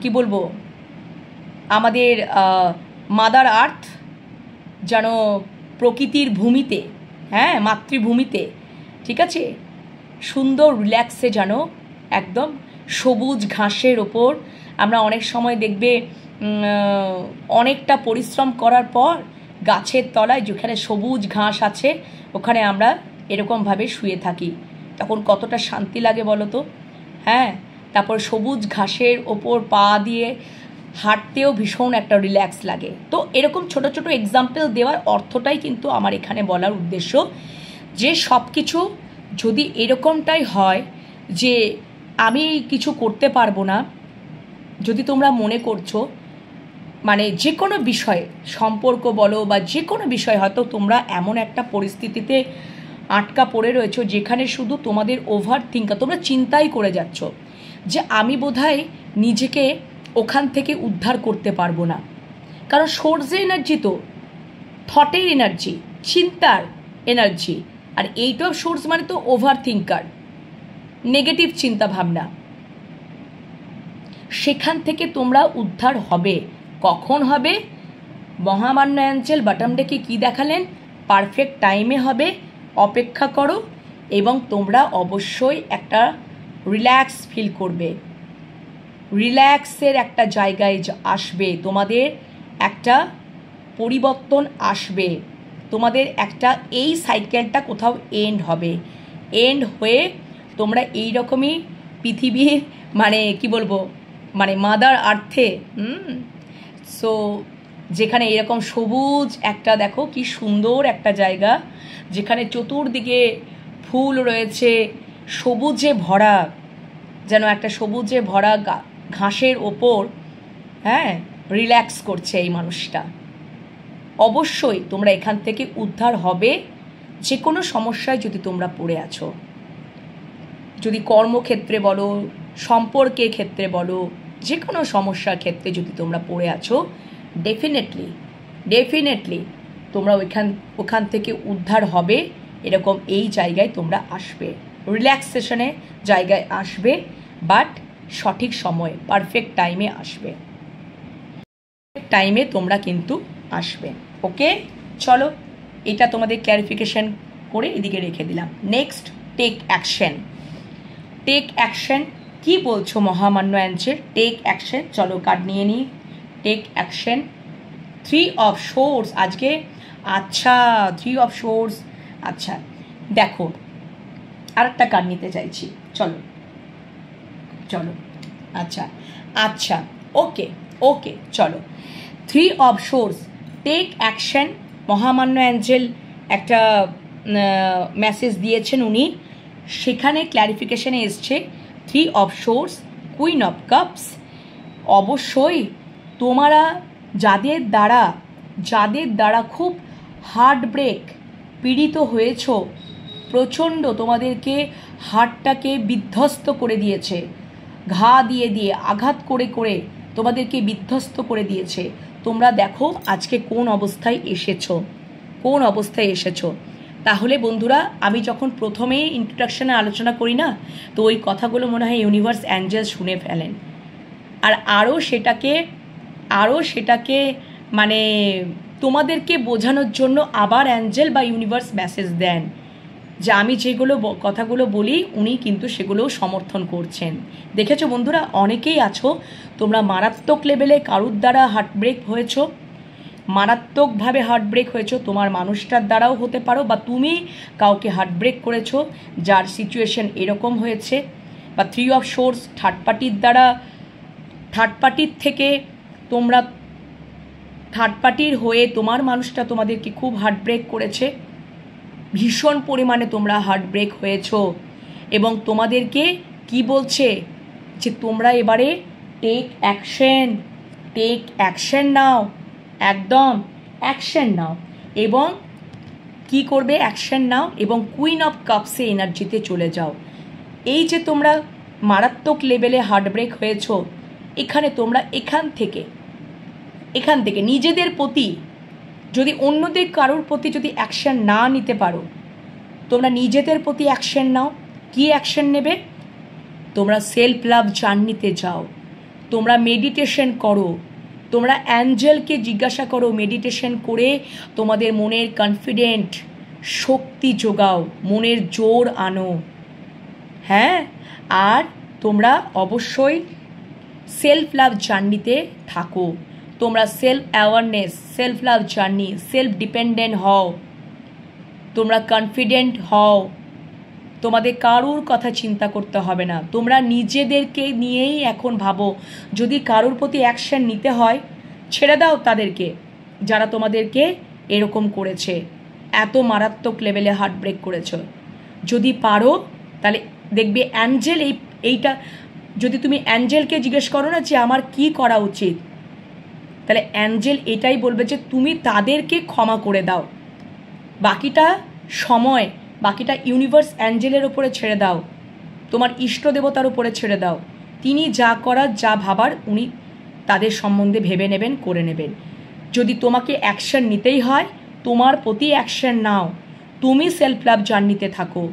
কি বলবো, আমাদের মাদার আর্থ যেন প্রকৃতির ভূমিতে, হ্যাঁ মাতৃভূমিতে, ঠিক আছে, সুন্দর রিল্যাক্সে যেন একদম সবুজ ঘাসের ওপর। আমরা অনেক সময় দেখবে অনেকটা পরিশ্রম করার পর গাছের তলায় যেখানে সবুজ ঘাস আছে ওখানে আমরা এরকমভাবে শুয়ে থাকি, তখন কতটা শান্তি লাগে বলো তো। হ্যাঁ, তারপর সবুজ ঘাসের ওপর পা দিয়ে হাঁটতেও ভীষণ একটা রিল্যাক্স লাগে। তো এরকম ছোট ছোট এক্সাম্পল দেওয়ার অর্থটাই কিন্তু আমার এখানে বলার উদ্দেশ্য, যে সব কিছু যদি এরকমটাই হয় যে আমি কিছু করতে পারবো না, যদি তোমরা মনে করছো মানে যে কোনো বিষয়ে সম্পর্ক বলো বা যে কোনো বিষয়, হয়তো তোমরা এমন একটা পরিস্থিতিতে আটকা পড়ে রয়েছো যেখানে শুধু তোমাদের ওভার থিঙ্কার, তোমরা চিন্তাই করে যাচ্ছ যে আমি বোধহয় নিজেকে ওখান থেকে উদ্ধার করতে পারবো না। কারণ সোর্সের এনার্জি তো থটের এনার্জি, চিন্তার এনার্জি, আর এইটাও সোর্স মানে তো ওভার থিঙ্কার, নেগেটিভ চিন্তা ভাবনা। সেখান থেকে তোমরা উদ্ধার হবে। কখন হবে? মহামান্য অ্যাঞ্জেল বটম ডেকে কী দেখালেন? পারফেক্ট টাইমে হবে, অপেক্ষা করো এবং তোমরা অবশ্যই একটা রিল্যাক্স ফিল করবে, রিল্যাক্সের একটা জায়গায় আসবে, তোমাদের একটা পরিবর্তন আসবে, তোমাদের একটা এই সাইকেলটা কোথাও এন্ড হবে, এন্ড হয়ে তোমরা এই রকমই পৃথিবীর মানে কি বলবো মানে মাদার আর্থে সো যেখানে এরকম সবুজ একটা, দেখো কি সুন্দর একটা জায়গা, যেখানে চতুর্দিকে ফুল রয়েছে, সবুজে ভরা, যেন একটা সবুজে ভরা ঘাসের ওপর হ্যাঁ রিল্যাক্স করছে এই মানুষটা। অবশ্যই তোমরা এখান থেকে উদ্ধার হবে। যে কোনো সমস্যায় যদি তোমরা পড়ে আছো, যদি কর্মক্ষেত্রে বলো, সম্পর্কের ক্ষেত্রে বলো, যে কোনো সমস্যার ক্ষেত্রে যদি তোমরা পড়ে আছো, ডেফিনেটলি তোমরা ওখান থেকে উদ্ধার হবে। এরকম এই জায়গায় তোমরা আসবে, রিল্যাক্সেশনের জায়গায় আসবে, বাট সঠিক সময়ে পারফেক্ট টাইমে আসবে, টাইমে তোমরা কিন্তু আসবে। ওকে, চলো এটা তোমাদের ক্ল্যারিফিকেশন করে এদিকে রেখে দিলাম। Next, take action. Take action কি বলছো মহামান্য অ্যাঞ্জেল? টেক অ্যাকশন, চলো কার্ড নিয়ে নিই। টেক অ্যাকশন, 3 অফ সোর্স আজকে। আচ্ছা 3 অফ সোর্স, আচ্ছা দেখো আর একটা কার্ড নিতে চাইছি, চলো চলো আচ্ছা ওকে চলো। 3 অফ সোর্স, টেক অ্যাকশন। মহামান্য অ্যাঞ্জেল একটা মেসেজ দিয়েছেন উনি, সেখানে ক্ল্যারিফিকেশনে এসছে 3 of swords, queen of cups. অবশ্যই তোমরা যাদের দ্বারা খুব হার্ট ব্রেক পীড়িত হয়েছ, প্রচণ্ড তোমাদেরকে হার্টটাকে বিধ্বস্ত করে দিয়েছে, ঘা দিয়ে আঘাত করে তোমাদেরকে বিধ্বস্ত করে দিয়েছে, তোমরা দেখো আজকে কোন অবস্থায় এসেছো। তাহলে বন্ধুরা, আমি যখন প্রথমেই ইন্ট্রোডাকশনে আলোচনা করি না, তো ওই কথাগুলো মনে হয় ইউনিভার্স অ্যাঞ্জেল শুনে ফেলেন, আর আরও সেটাকে মানে তোমাদেরকে বোঝানোর জন্য আবার অ্যাঞ্জেল বা ইউনিভার্স মেসেজ দেন যে আমি যেগুলো কথাগুলো বলি উনি কিন্তু সেগুলোও সমর্থন করছেন। দেখেছো বন্ধুরা, অনেকেই আছো তোমরা মারাত্মক লেভেলে কারুর দ্বারা হার্টব্রেক হয়েছো, মারাত্মকভাবে হার্টব্রেক হয়েছো, তোমার মানুষটার দ্বারাও হতে পারো, বা তুমি কাউকে হার্টব্রেক করেছো যার সিচুয়েশন এরকম হয়েছে, বা 3 অফ সোর্স, থার্ড পার্টির থেকে তোমরা থার্ড পার্টির হয়ে তোমার মানুষটা তোমাদেরকে খুব হার্টব্রেক করেছে, ভীষণ পরিমাণে তোমরা হার্টব্রেক হয়েছো, এবং তোমাদেরকে কি বলছে যে তোমরা এবারে টেক অ্যাকশন নাও, একদম অ্যাকশন নাও, এবং কি করবে? অ্যাকশন নাও এবং কুইন অফ কাপসে এনার্জিতে চলে যাও। এই যে তোমরা মারাত্মক লেভেলে হার্টব্রেক হয়েছো, এখানে তোমরা এখান থেকে নিজেদের প্রতি, যদি অন্যদের কারোর প্রতি যদি অ্যাকশন না নিতে পারো, তোমরা নিজেদের প্রতি অ্যাকশন নাও। কি অ্যাকশন নেবে? তোমরা সেলফ লাভ জার্নিতে যাও, তোমরা মেডিটেশন করো, তোমরা অ্যাঞ্জেলকে জিজ্ঞাসা করো, মেডিটেশন করে তোমাদের মনের কনফিডেন্ট শক্তি যোগাও, মনের জোর আনো। হ্যাঁ, আর তোমরা অবশ্যই সেলফ লাভ জার্নিতে থাকো, তোমরা self awareness, self love journey, self dependent হও, তোমরা কনফিডেন্ট হও, তোমাদের কারুর কথা চিন্তা করতে হবে না, তোমরা নিজেদেরকে নিয়েই এখন ভাবো। যদি কারুর প্রতি অ্যাকশন নিতে হয়, ছেড়ে দাও তাদেরকে যারা তোমাদেরকে এরকম করেছে, এত মারাত্মক লেভেলে হার্টব্রেক করেছো। যদি পারো তাহলে দেখবে অ্যাঞ্জেল এইটা, যদি তুমি অ্যাঞ্জেলকে জিজ্ঞেস করো না যে আমার কি করা উচিত, তাহলে অ্যাঞ্জেল এটাই বলবে যে তুমি তাদেরকে ক্ষমা করে দাও, বাকিটা সময়, বাকিটা ইউনিভার্স অ্যাঞ্জেলের ওপরে ছেড়ে দাও, তোমার ইষ্ট দেবতার উপরে ছেড়ে দাও। তিনি যা করার, যা ভাবার উনি তাদের সম্বন্ধে ভেবে নেবেন, করে নেবেন। যদি তোমাকে অ্যাকশন নিতেই হয়, তোমার প্রতি অ্যাকশন নাও। তুমি সেলফ লাভ জার্নিতে থাকো,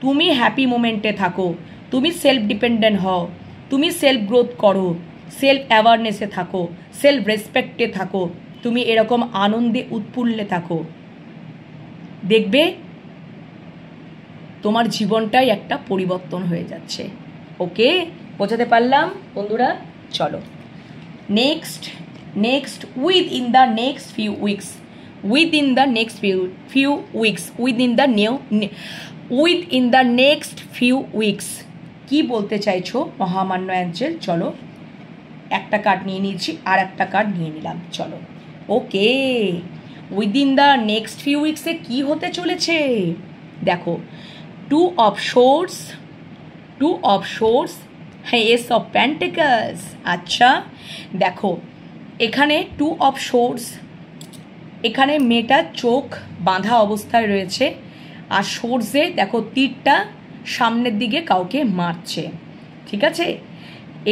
তুমি হ্যাপি মোমেন্টে থাকো, তুমি সেলফ ডিপেন্ডেন্ট হও, তুমি সেলফ গ্রোথ করো, সেলফ অ্যাওয়ারনেসে থাকো, সেলফ রেসপেক্টে থাকো, তুমি এরকম আনন্দে উৎফুল্লে থাকো। দেখবে তোমার জীবনটাই একটা পরিবর্তন হয়ে যাচ্ছে। ওকে, বোঝাতে পারলাম বন্ধুরা? চলো next within the next few weeks, within the next few weeks কি বলতে চাইছো মহামান্য অ্যাঞ্জেল? চলো একটা কার্ড নিয়ে নিয়েছি, আর একটা কার্ড নিয়ে নিলাম। চলো, ওকে, উইদিন দ্য নেক্সট ফিউ উইক্সে কি হতে চলেছে দেখো। টু অফ শোর্স, হ্যাঁ, এস অফ প্যান্টিকলস। আচ্ছা দেখো, এখানে টু অফ শোর্স, এখানে মেয়েটার চোখ বাঁধা অবস্থায় রয়েছে, আর শোর্সে দেখো তীরটা সামনের দিকে কাউকে মারছে, ঠিক আছে?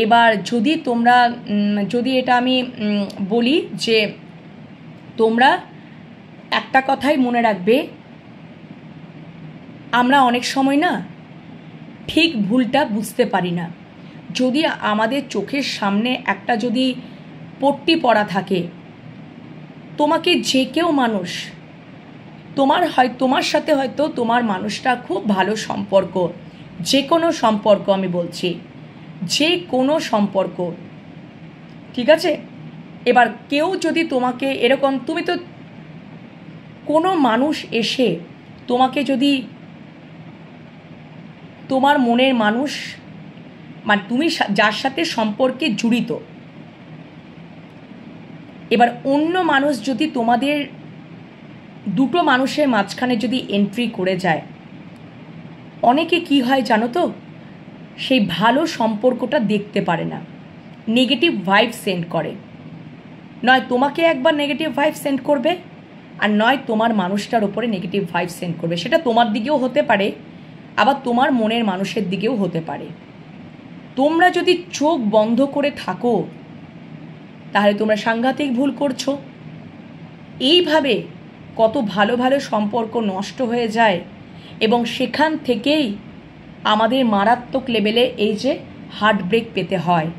এবার যদি তোমরা, যদি এটা আমি বলি যে তোমরা একটা কথাই মনে রাখবে, আমরা অনেক সময় না ঠিক ভুলটা বুঝতে পারি না। যদি আমাদের চোখের সামনে একটা যদি পট্টি পড়া থাকে, তোমাকে যে কেউ মানুষ, তোমার সাথে হয়তো তোমার মানুষটা খুব ভালো সম্পর্ক, যে কোনো সম্পর্ক আমি বলছি, যে কোনো সম্পর্ক, ঠিক আছে? এবার কেউ যদি তোমাকে এরকম, তুমি তো কোনো মানুষ এসে তোমাকে যদি, তোমার মনের মানুষ মানে তুমি যার সাথে সম্পর্কে জড়িত, এবার অন্য মানুষ যদি তোমাদের দুটো মানুষের মাঝখানে যদি এন্ট্রি করে যায়, অনেকে কি হয় জানো তো, সেই ভালো সম্পর্কটা দেখতে পারে না, নেগেটিভ ভাইব সেন্ড করে। নয় তোমাকে একবার নেগেটিভ ভাইব সেন্ড করবে, আর নয় তোমার মানুষটার ওপরে নেগেটিভ ভাইব সেন্ড করবে। সেটা তোমার দিকেও হতে পারে, আবার তোমার মনের মানুষের দিকেও হতে পারে। তোমরা যদি চোখ বন্ধ করে থাকো, তাহলে তোমরা সাংঘাতিক ভুল করছো। এইভাবে কত ভালো ভালো সম্পর্ক নষ্ট হয়ে যায়, এবং সেখান থেকেই আমাদের মারাত্মক লেভেলে এই যে হার্ট ব্রেক পেতে হয়।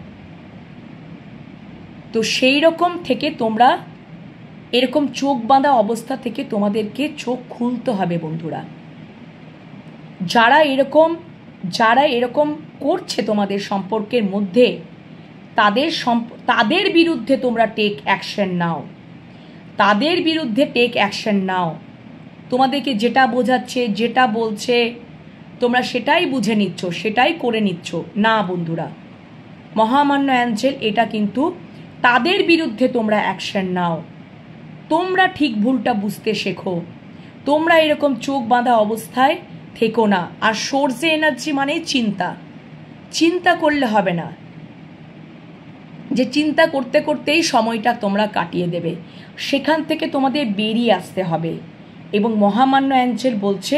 তো সেই রকম থেকে তোমরা এরকম চোখ বাঁধা অবস্থা থেকে তোমাদেরকে চোখ খুলতে হবে বন্ধুরা। যারা এরকম করছে তোমাদের সম্পর্কের মধ্যে, তাদের বিরুদ্ধে তোমরা টেক অ্যাকশন নাও, তাদের বিরুদ্ধে টেক অ্যাকশন নাও। তোমাদেরকে যেটা বোঝাচ্ছে, যেটা বলছে, তোমরা সেটাই বুঝে নিচ্ছ, সেটাই করে নিচ্ছ না বন্ধুরা। মহামান্য অ্যাঞ্জেল এটা কিন্তু তাদের বিরুদ্ধে তোমরা অ্যাকশন নাও। তোমরা ঠিক ভুলটা বুঝতে শেখো, তোমরা এরকম চোখ বাঁধা অবস্থায় থেকো না। আর সোর্সে এনার্জি মানে চিন্তা করলে হবে না যে চিন্তা করতে করতেই সময়টা তোমরা কাটিয়ে দেবে। সেখান থেকে তোমাদের বেরিয়ে আসতে হবে। এবং মহামান্য অ্যাঞ্জেল বলছে,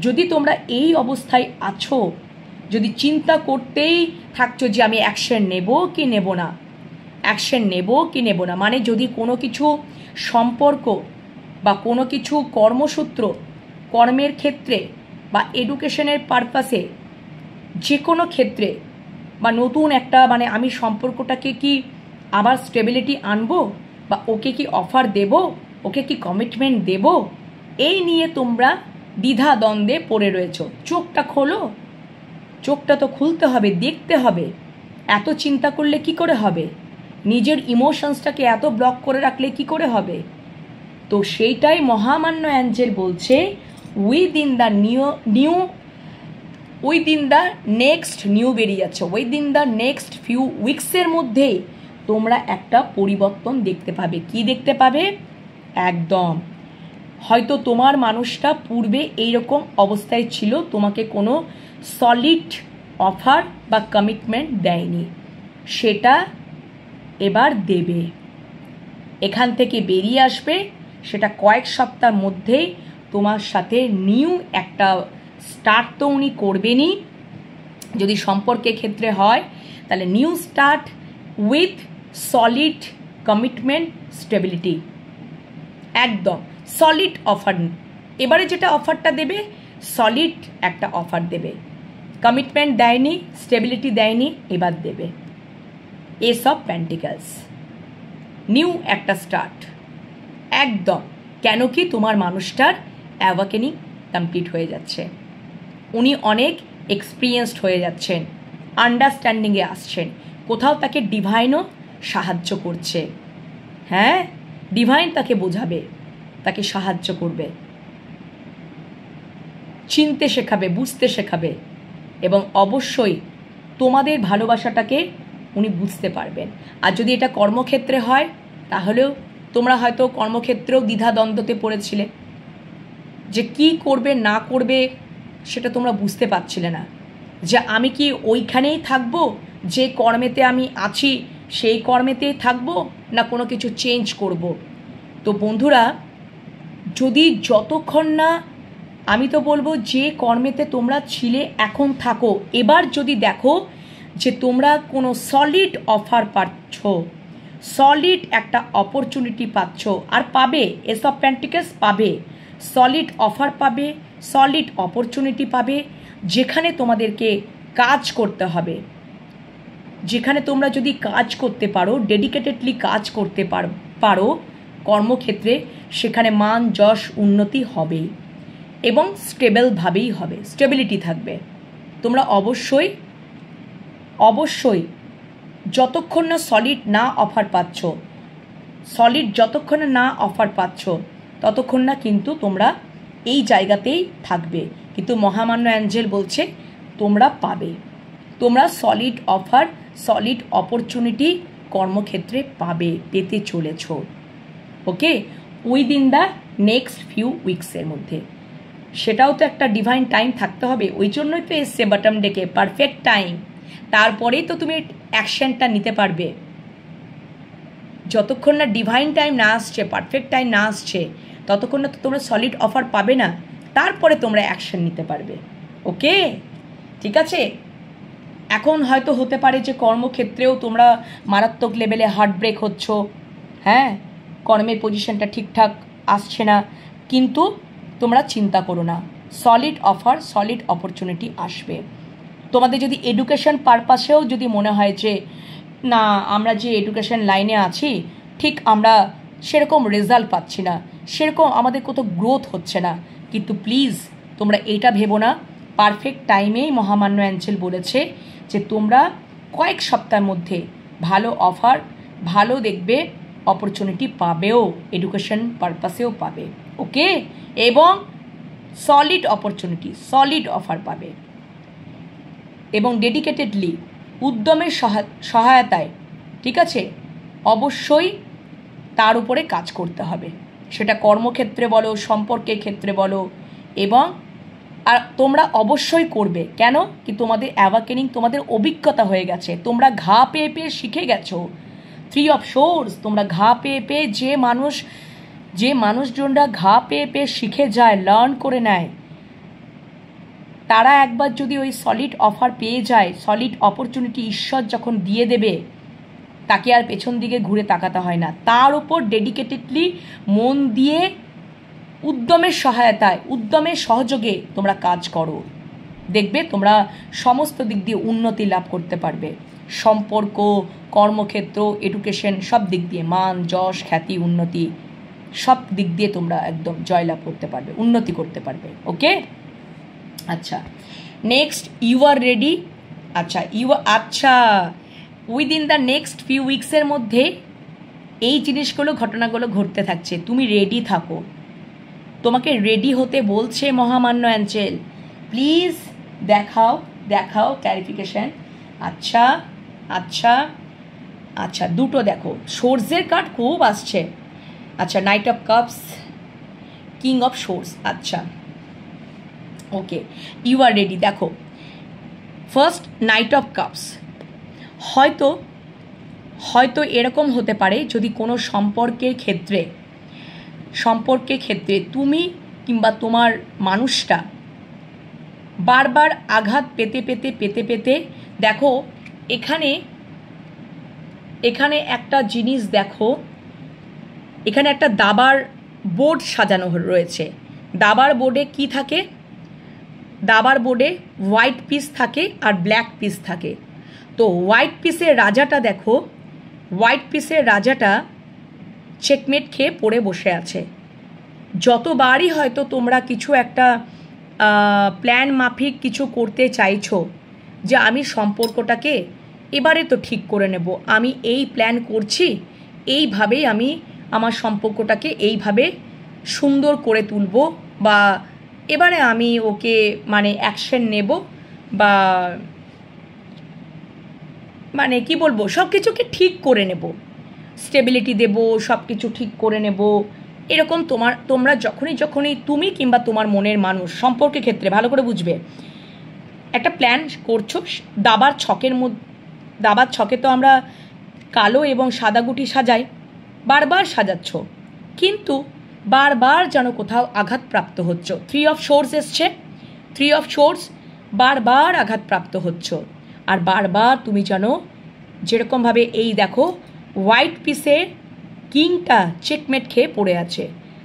যদি তোমরা এই অবস্থায় আছো, যদি চিন্তা করতেই থাকছো যে আমি অ্যাকশন নেব কি নেব না, অ্যাকশন নেব কি নেব না, মানে যদি কোনো কিছু সম্পর্ক বা কোনো কিছু কর্মসূত্র, কর্মের ক্ষেত্রে বা এডুকেশনের পারপাসে, যে কোনো ক্ষেত্রে, বা নতুন একটা মানে আমি সম্পর্কটাকে কি আবার স্টেবিলিটি আনবো, বা ওকে কি অফার দেব, ওকে কি কমিটমেন্ট দেব, এই নিয়ে তোমরা দ্বিধা দ্বন্দ্বে পড়ে রয়েছো। চোখটা খোলো, চোখটা তো খুলতে হবে, দেখতে হবে। এত চিন্তা করলে কি করে হবে? নিজের ইমোশনসটাকে এত ব্লক করে রাখলে কি করে হবে? তো সেইটাই মহামান্য অ্যাঞ্জেল বলছে, উইদিন দ্য নেক্সট নিউ বেরিয়ে যাচ্ছে, উইদিন দ্য নেক্সট ফিউ উইক্সের মধ্যে তোমরা একটা পরিবর্তন দেখতে পাবে। কি দেখতে পাবে? একদম হয়তো তোমার মানুষটা পূর্বে এইরকম অবস্থায় ছিল, তোমাকে কোনো সলিড অফার বা কমিটমেন্ট দেয়নি, সেটা এবার দেবে। এখান থেকে বেরিয়ে আসবে, সেটা কয়েক সপ্তাহের মধ্যেই তোমার সাথে নিউ একটা স্টার্ট তো উনি করবেনই। যদি সম্পর্কের ক্ষেত্রে হয় তাহলে new start with solid commitment, stability, একদম সলিড অফার। এবারে যেটা অফারটা দেবে সলিড একটা অফার দেবে, কমিটমেন্ট দেয়নি, স্টেবিলিটি দেয়নি, এবার দেবে এস অফ পেন্টিকলস, নিউ একটা স্টার্ট একদম। কেন কি তোমার মানুষটার অ্যাওয়াকেনিং কমপ্লিট হয়ে যাচ্ছে, উনি অনেক এক্সপিরিয়েন্সড হয়ে যাচ্ছেন, আন্ডারস্ট্যান্ডিংয়ে আসছেন, কোথাও তাকে ডিভাইনও সাহায্য করছে। হ্যাঁ, ডিভাইন তাকে বোঝাবে, তাকে সাহায্য করবে, চিনতে শেখাবে, বুঝতে শেখাবে, এবং অবশ্যই তোমাদের ভালোবাসাটাকে উনি বুঝতে পারবেন। আর যদি এটা কর্মক্ষেত্রে হয় তাহলেও তোমরা হয়তো কর্মক্ষেত্রেও দ্বিধাদ্বন্দ্বতে পড়েছিলে, যে কি করবে না করবে সেটা তোমরা বুঝতে পারছিলে না, যে আমি কি ওইখানেই থাকবো, যে কর্মেতে আমি আছি সেই কর্মেতেই থাকবো, না কোনো কিছু চেঞ্জ করব। তো বন্ধুরা, যদি যতক্ষণ না, আমি তো বলবো যে কর্মেতে তোমরা ছিলে এখন থাকো। এবার যদি দেখো যে তোমরা কোনো সলিড অফার পাচ্ছ, সলিড একটা অপরচুনিটি পাচ্ছ, আর পাবে, এস অফ পেন্টিকলস পাবে, সলিড অফার পাবে, সলিড অপরচুনিটি পাবে, যেখানে তোমাদেরকে কাজ করতে হবে, যেখানে তোমরা যদি কাজ করতে পারো, ডেডিকেটেডলি কাজ করতে পারো কর্মক্ষেত্রে, সেখানে মান যশ উন্নতি হবে এবং স্টেবলভাবেই হবে, স্টেবিলিটি থাকবে। তোমরা অবশ্যই অবশ্যই যতক্ষণ না সলিড না অফার পাচ্ছ, সলিড যতক্ষণ না অফার পাচ্ছ ততক্ষণ না কিন্তু তোমরা এই জায়গাতেই থাকবে। কিন্তু মহামান্য অ্যাঞ্জেল বলছে তোমরা পাবে, তোমরা সলিড অফার, সলিড অপরচুনিটি কর্মক্ষেত্রে পাবে, পেতে চলেছ। ওকে, উইদিন দ্য নেক্সট ফিউ উইকসের মধ্যে। সেটাও তো একটা ডিভাইন টাইম থাকতে হবে, ওই জন্যই তো এসছে বটম ডেকে পারফেক্ট টাইম। তারপরেই তো তুমি অ্যাকশনটা নিতে পারবে। যতক্ষণ না ডিভাইন টাইম না আসছে, পারফেক্ট টাইম না আসছে, ততক্ষণ না তো তোমরা সলিড অফার পাবে না, তারপরে তোমরা অ্যাকশন নিতে পারবে। ওকে, ঠিক আছে। এখন হয়তো হতে পারে যে কর্মক্ষেত্রেও তোমরা মারাত্মক লেভেলে হার্ট ব্রেক হচ্ছ, হ্যাঁ, কর্মের পজিশনটা ঠিকঠাক আসছে না, কিন্তু তোমরা চিন্তা করো না, সলিড অফার, সলিড অপরচুনিটি আসবে। তোমাদের যদি এডুকেশন পারপাসেও যদি মনে হয় যে না, আমরা যে এডুকেশন লাইনে আছি ঠিক আমরা সেরকম রেজাল্ট পাচ্ছি না, সেরকম আমাদের কোথাও গ্রোথ হচ্ছে না, কিন্তু প্লিজ তোমরা এটা ভেবো না, পারফেক্ট টাইমেই মহামান্য অ্যাঞ্জেল বলেছে যে তোমরা কয়েক সপ্তাহের মধ্যে ভালো অফার, ভালো দেখবে অপরচুনিটি পাবেও, এডুকেশন পারপাসেও পাবে। ওকে, এবং সলিড অপরচুনিটি, সলিড অফার পাবে, এবং ডেডিকেটেডলি উদ্যমের সহায়তায়, ঠিক আছে, অবশ্যই তার উপরে কাজ করতে হবে, সেটা কর্মক্ষেত্রে বলো, সম্পর্কের ক্ষেত্রে বলো, এবং আর তোমরা অবশ্যই করবে। কেন কি তোমাদের অ্যাওয়াকেনিং, তোমাদের অভিজ্ঞতা হয়ে গেছে, তোমরা ঘা পেয়ে পেয়ে শিখে গেছো। 3 অফ সোর্স, তোমরা ঘা পেয়ে পেয়ে, যে মানুষজনরা ঘা পেয়ে পেয়ে শিখে যায়, লার্ন করে নেয়, তারা একবার যদি ওই সলিড অফার পেয়ে যায়, সলিড অপরচুনিটি ঈশ্বর যখন দিয়ে দেবে, তাকে আর পেছন দিকে ঘুরে তাকাতে হয় না, তার উপর ডেডিকেটেডলি মন দিয়ে উদ্যমের সহায়তায়, উদ্যমের সহযোগে তোমরা কাজ করো, দেখবে তোমরা সমস্ত দিক দিয়ে উন্নতি লাভ করতে পারবে। সম্পর্ক, কর্মক্ষেত্র, এডুকেশন, সব দিক দিয়ে মান যশ খ্যাতি উন্নতি, সব দিক দিয়ে তোমরা একদম জয়লাভ করতে পারবে, উন্নতি করতে পারবে। ওকে, আচ্ছা, নেক্সট ইউ আর রেডি। আচ্ছা উইদিন দ্য নেক্সট ফিউ উইকসের মধ্যে এই জিনিসগুলো, ঘটনাগুলো ঘটতে থাকছে, তুমি রেডি থাকো, তোমাকে রেডি হতে বলছে মহামান্য অ্যাঞ্জেল। প্লিজ দেখাও ক্ল্যারিফিকেশন। আচ্ছা আচ্ছা আচ্ছা, দুটো দেখো, সোর্সের কার্ড খুব আসছে। আচ্ছা, night of cups, king of swords. আচ্ছা, ওকে, ইউ আর রেডি। দেখো, ফার্স্ট নাইট অফ কাপস, হয়তো এরকম হতে পারে যদি কোনো সম্পর্কের ক্ষেত্রে তুমি কিংবা তোমার মানুষটা বারবার আঘাত পেতে দেখো এখানে একটা জিনিস দেখো, এখানে একটা দাবার বোর্ড সাজানো রয়েছে। দাবার বোর্ডে কি থাকে? দাবার বোর্ডে হোয়াইট পিস থাকে আর ব্ল্যাক পিস থাকে। তো হোয়াইট পিসের রাজাটা দেখো, হোয়াইট পিসের রাজাটা চেকমেট খেয়ে পড়ে বসে আছে। যতবারই হয়তো তোমরা কিছু একটা প্ল্যান মাফিক কিছু করতে চাইছো যে আমি সম্পর্কটাকে এবারে তো ঠিক করে নেব, আমি এই প্ল্যান করছি, এইভাবেই আমি আমার সম্পর্কটাকে এইভাবে সুন্দর করে তুলব, বা এবারে আমি ওকে মানে অ্যাকশন নেব, বা মানে কি বলবো, সব কিছুকে ঠিক করে নেব, স্টেবিলিটি দেব, সব কিছু ঠিক করে নেব, এরকম তোমরা যখনই তুমি কিংবা তোমার মনের মানুষ সম্পর্কের ক্ষেত্রে ভালো করে বুঝবে, একটা প্ল্যান করছো। দাবার ছকে তো আমরা কালো এবং সাদা গুটি সাজাই, বারবার সাজাচ্ছ, কিন্তু বারবার যেন কোথাও আঘাতপ্রাপ্ত হচ্ছ। 3 অফ সোর্স এসছে, 3 অফ সোর্স, বারবার আঘাতপ্রাপ্ত হচ্ছ। আর বারবার তুমি যেন যেরকমভাবে এই দেখো হোয়াইট পিসে কিংটা চেকমেট খেয়ে পড়ে আছে,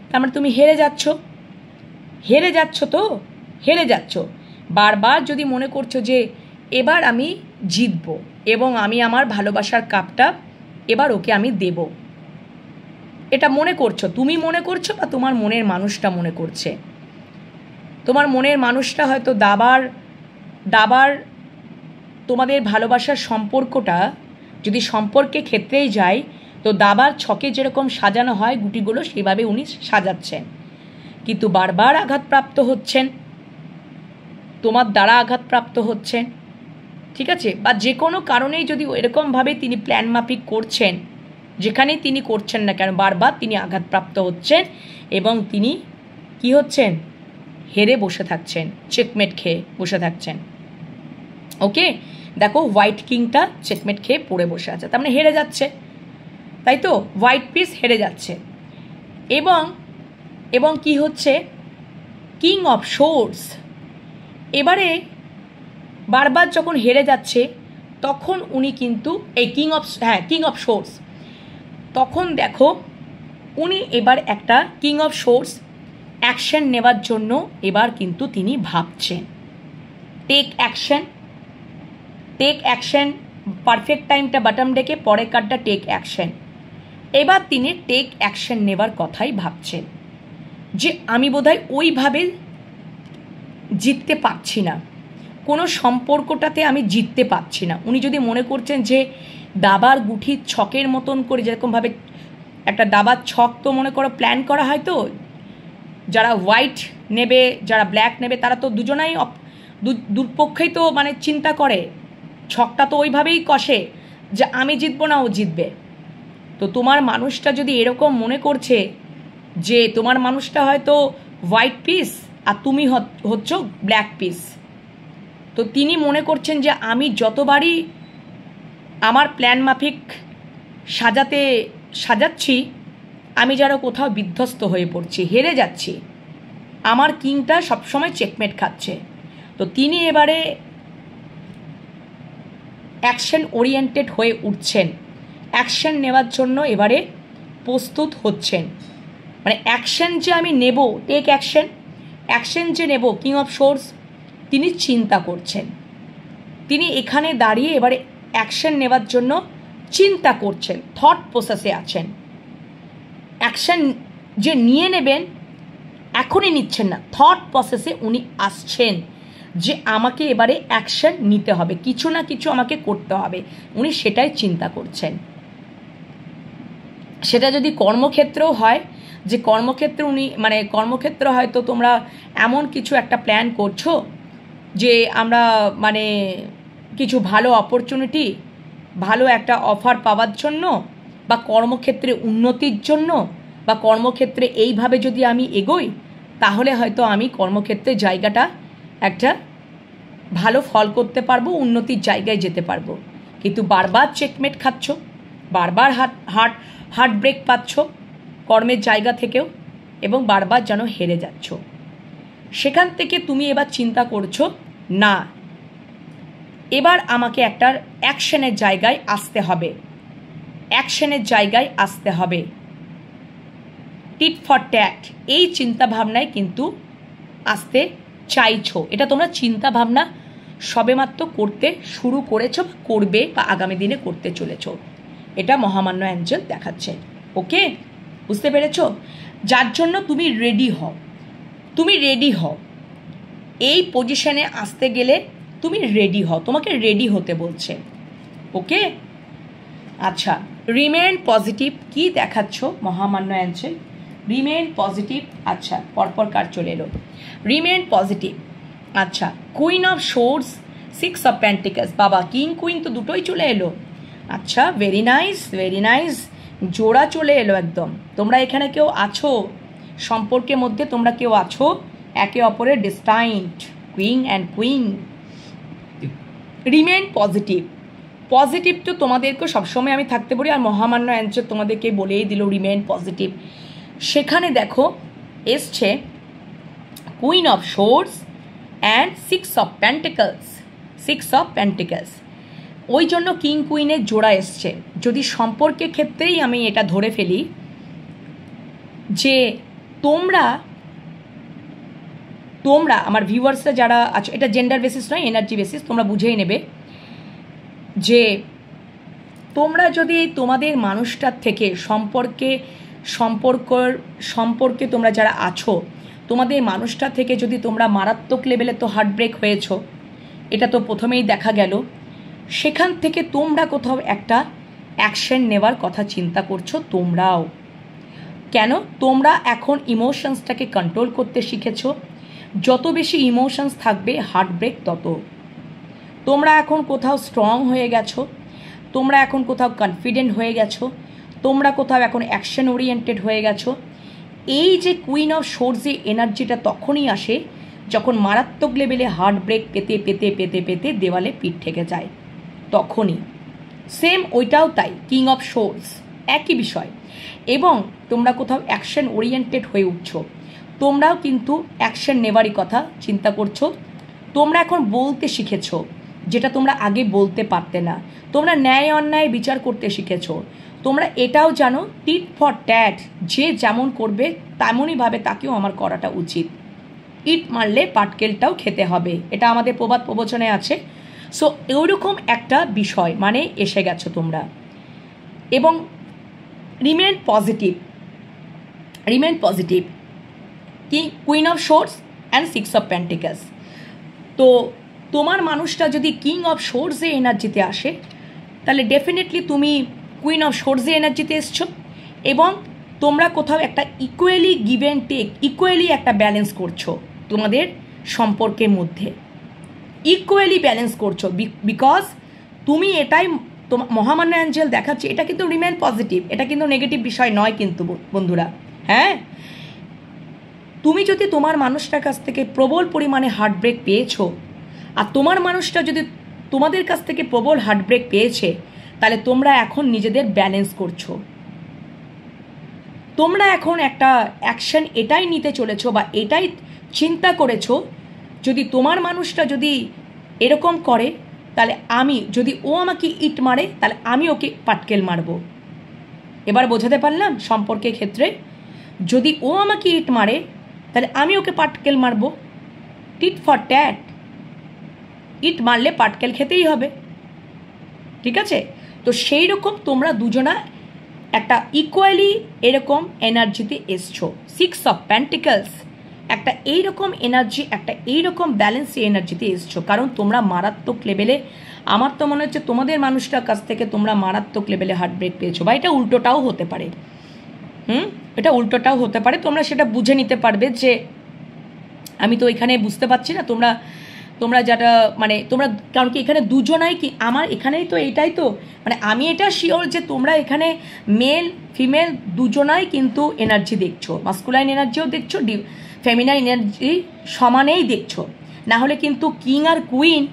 তার মানে তুমি হেরে যাচ্ছ। বারবার যদি মনে করছো যে এবার আমি জিতবো এবং আমি আমার ভালোবাসার কাপটা এবার ওকে আমি দেব, এটা মনে করছো, তুমি মনে করছো বা তোমার মনের মানুষটা মনে করছে। তোমার মনের মানুষটা হয়তো দাবার তোমাদের ভালোবাসার সম্পর্কটা যদি সম্পর্কের ক্ষেত্রেই যায়, তো দাবার ছকে যেরকম সাজানো হয় গুটিগুলো সেভাবে উনি সাজাচ্ছেন, কিন্তু বারবার আঘাতপ্রাপ্ত হচ্ছেন, তোমার দ্বারা আঘাতপ্রাপ্ত হচ্ছেন, ঠিক আছে? বা যে কোনো কারণেই যদি এরকমভাবে তিনি প্ল্যান মাফিক করছেন, যেখানেই তিনি করছেন না কেন বারবার তিনি আঘাতপ্রাপ্ত হচ্ছেন এবং তিনি কি হচ্ছেন? হেরে বসে থাকছেন, চেকমেট খেয়ে বসে থাকছেন। ওকে, দেখো হোয়াইট কিংটা চেকমেট খেয়ে পড়ে বসে আছে, তার মানে হেরে যাচ্ছে, তাই তো? হোয়াইট পিস হেরে যাচ্ছে। এবং কি হচ্ছে? King of swords. এবারে বারবার যখন হেরে যাচ্ছে তখন উনি কিন্তু এই কিং অফ সোর্স, তখন দেখো উনি এবার একটা কিং অফ সোর্স অ্যাকশন নেওয়ার জন্য এবার কিন্তু তিনি ভাবছেন। টেক অ্যাকশন, পারফেক্ট টাইমটা বটম ডেকে, পরের কার্ডটা টেক অ্যাকশন। এবার তিনি টেক অ্যাকশন নেবার কথাই ভাবছেন যে আমি বোধহয় ওইভাবে জিততে পারছি না, কোনো সম্পর্কটাতে আমি জিততে পারছি না। উনি যদি মনে করছেন যে দাবার গুঠির ছকের মতন করে, যেরকমভাবে একটা দাবার ছক তো মনে করো প্ল্যান করা হয়, তো যারা হোয়াইট নেবে যারা ব্ল্যাক নেবে তারা তো দুজনাই দুপক্ষেই তো মানে চিন্তা করে, ছকটা তো ওইভাবেই কষে যে আমি জিতবো না ও জিতবে। তো তোমার মানুষটা যদি এরকম মনে করছে যে তোমার মানুষটা হয়তো হোয়াইট পিস আর তুমি হচ্ছ ব্ল্যাক পিস, তো তিনি মনে করছেন যে আমি যতবারই আমার প্ল্যান মাফিক সাজাচ্ছি আমি যেন কোথাও বিধ্বস্ত হয়ে পড়ছি, হেরে যাচ্ছি, আমার কিংটা সবসময় চেকমেট খাচ্ছে। তো তিনি এবারে অ্যাকশন ওরিয়েন্টেড হয়ে উঠছেন, অ্যাকশন নেওয়ার জন্য এবারে প্রস্তুত হচ্ছেন। মানে অ্যাকশন যে আমি নেব, টেক অ্যাকশন যে নেব, কিং অফ সোর্স তিনি চিন্তা করছেন, তিনি এখানে দাঁড়িয়ে এবারে অ্যাকশন নেওয়ার জন্য চিন্তা করছেন, থট প্রসেসে আছেন। অ্যাকশন যে নিয়ে নেবেন এখনই নিচ্ছেন না, থট প্রসেসে উনি আসছেন যে আমাকে এবারে অ্যাকশন নিতে হবে, কিছু না কিছু আমাকে করতে হবে, উনি সেটাই চিন্তা করছেন। সেটা যদি কর্মক্ষেত্রেও হয়, যে কর্মক্ষেত্রে উনি মানে কর্মক্ষেত্রে হয়তো তোমরা এমন কিছু একটা প্ল্যান করছো যে আমরা মানে কিছু ভালো অপরচুনিটি, ভালো একটা অফার পাওয়ার জন্য, বা কর্মক্ষেত্রে উন্নতির জন্য, বা কর্মক্ষেত্রে এইভাবে যদি আমি এগোই তাহলে হয়তো আমি কর্মক্ষেত্রে জায়গাটা একটা ভালো ফল করতে পারবো, উন্নতির জায়গায় যেতে পারবো। কিন্তু বারবার চেকমেট খাচ্ছ, বারবার হার্ট ব্রেক পাচ্ছ কর্মের জায়গা থেকেও, এবং বারবার যেন হেরে যাচ্ছ। সেখান থেকে তুমি এবার চিন্তা করছো, না এবার আমাকে একটা অ্যাকশনের জায়গায় আসতে হবে, অ্যাকশনের জায়গায় আসতে হবে, টিট ফর ট্যাট, এই চিন্তা ভাবনায় কিন্তু আসতে চাইছো। এটা তোমরা চিন্তা ভাবনা সবেমাত্র করতে শুরু করেছো, করবে বা আগামী দিনে করতে চলেছো, এটা মহামান্য অ্যাঞ্জেল দেখাচ্ছে। ওকে, বুঝতে পেরেছো? যার জন্য তুমি রেডি হও, তুমি রেডি হও, এই পজিশনে আসতে গেলে তুমি রেডি হও, তোমাকে রেডি হতে বলছে। ওকে, আচ্ছা, রিমেন পজিটিভ কি দেখাচ্ছ মহামান্য অ্যাঞ্জেল? Remain positive. আচ্ছা, পরপর কার্ড চলে এলো। Remain positive. আচ্ছা, queen of swords, 6 of pentacles, বাবা কিং কুইন তো দুটোই চলে এলো। আচ্ছা, ভেরি নাইস, ভেরি নাইস, জোড়া চলে এলো একদম। তোমরা এখানে কেউ আছো, সম্পর্কের মধ্যে তোমরা কেউ আছো, একে অপরের destined, queen and queen. Remain positive. Positive তো তোমাদেরকে সবসময় আমি থাকতে বলি, আর মহামান্য অ্যাঞ্জেল তোমাদেরকে বলেই দিল রিমেন পজিটিভ। সেখানে দেখো এসছে queen of source and 6 of pentacles, 6 of pentacles, ওই জন্য কিং কুইনের জোড়া এসছে। যদি সম্পর্কের ক্ষেত্রেই আমি এটা ধরে ফেলি যে তোমরা আমার ভিউয়ার্সরা যারা আছো, এটা জেন্ডার বেসিস নয়, এনার্জি বেসিস, তোমরা বুঝেই নেবে যে তোমরা যদি তোমাদের মানুষটার থেকে সম্পর্কে তোমরা যারা আছো, তোমাদের মানুষটা থেকে যদি তোমরা মারাত্মক লেভেলে তো হার্ট ব্রেক হয়েছো, এটা তো প্রথমেই দেখা গেল। সেখান থেকে তোমরা কোথাও একটা অ্যাকশন নেওয়ার কথা চিন্তা করছো তোমরাও। কেন? তোমরা এখন ইমোশনসটাকে কন্ট্রোল করতে শিখেছো। যত বেশি ইমোশনস থাকবে হার্ট ব্রেক তত। তোমরা এখন কোথাও স্ট্রং হয়ে গেছো, তোমরা এখন কোথাও কনফিডেন্ট হয়ে গেছো, তোমরা কোথাও এখন অ্যাকশন ওরিয়েন্টেড হয়ে গেছো। এই যে কুইন অফ সোর্সে এনার্জিটা তখনই আসে যখন মারাত্মক লেভেলে হার্ট ব্রেক পেতে পেতে পেতে পেতে দেওয়ালে পিঠ ঠেকে যায়, তখনই। সেম ওইটাও তাই, কিং অফ সোর্স একই বিষয়। এবং তোমরা কোথাও অ্যাকশন ওরিয়েন্টেড হয়ে উঠছো, তোমরাও কিন্তু অ্যাকশন নেওয়ারই কথা চিন্তা করছো। তোমরা এখন বলতে শিখেছো যেটা তোমরা আগে বলতে পারতে না। তোমরা ন্যায় অন্যায় বিচার করতে শিখেছো। তোমরা এটাও জানো টিট ফর ট্যাট, যে যেমন করবে তেমনইভাবে তাকেও আমার করাটা উচিত। ইট মারলে পাটকেলটাও খেতে হবে, এটা আমাদের প্রবাদ প্রবচনে আছে। সো ওইরকম একটা বিষয় মানে এসে গেছো তোমরা। এবং রিমেন পজিটিভ, রিমেন পজিটিভ কি queen of source and 6 of pentacles. তো তোমার মানুষটা যদি কিং অফ সোর্সে এনার্জিতে আসে, তাহলে ডেফিনেটলি তুমি কুইন অফ সোর্সে এনার্জিতে এসছো, এবং তোমরা কোথাও একটা equally give and take, equally একটা ব্যালেন্স করছো তোমাদের সম্পর্কের মধ্যে, ইকুয়ালি ব্যালেন্স করছো। বিকজ তুমি এটাই মহামান্য অ্যাঞ্জেল দেখাচ্ছে, এটা কিন্তু রিমেন পজিটিভ, এটা কিন্তু নেগেটিভ বিষয় নয় কিন্তু বন্ধুরা। হ্যাঁ, তুমি যদি তোমার মানুষটার কাছ থেকে প্রবল পরিমাণে হার্ট ব্রেক পেয়েছো, আর তোমার মানুষটা যদি তোমাদের কাছ থেকে প্রবল হার্ট ব্রেক পেয়েছে, তাহলে তোমরা এখন নিজেদের ব্যালেন্স করছো। তোমরা এখন একটা অ্যাকশন এটাই নিতে চলেছো বা এটাই চিন্তা করেছো, যদি তোমার মানুষটা যদি এরকম করে, তাহলে আমি যদি ও আমাকে ইট মারে, তাহলে আমি ওকে পাটকেল মারবো। এবার বোঝাতে পারলাম সম্পর্কের ক্ষেত্রে, যদি ও আমাকে ইট মারে তাহলে আমি ওকে পাটকেল মারবো। টিট ফর ট্যাট, ইট মারলে পাটকেল খেতেই হবে, ঠিক আছে? তো সেই রকম তোমরা দুজনা একটা ইকুয়ালি এরকম এনার্জিতে এসছো। 6 অফ পেন্টিকলস একটা এইরকম এনার্জি, একটা এইরকম ব্যালেন্সি এনার্জিতে এসছো, কারণ তোমরা মারাত্মক লেভেলে, আমার তো মনে হচ্ছে তোমাদের মানুষটার কাছ থেকে তোমরা মারাত্মক লেভেলে হার্ট ব্রেক পেয়েছো, বা এটা উল্টোটাও হতে পারে। এটা উল্টোটাও হতে পারে, তোমরা সেটা বুঝে নিতে পারবে যে আমি তো এখানে বুঝতে পারছি না, তোমরা যারা মানে তোমরা, কারণ কি এখানে দুজনাই কি আমার এখানেই তো এইটাই তো মানে আমি এটা শিওর যে তোমরা এখানে মেল ফিমেল দুজনাই কিন্তু এনার্জি দেখছো, মাস্কুলাইন এনার্জিও দেখছো, ফেমিনাইন এনার্জি সমানেই দেখছো। না হলে কিন্তু কিং আর কুইন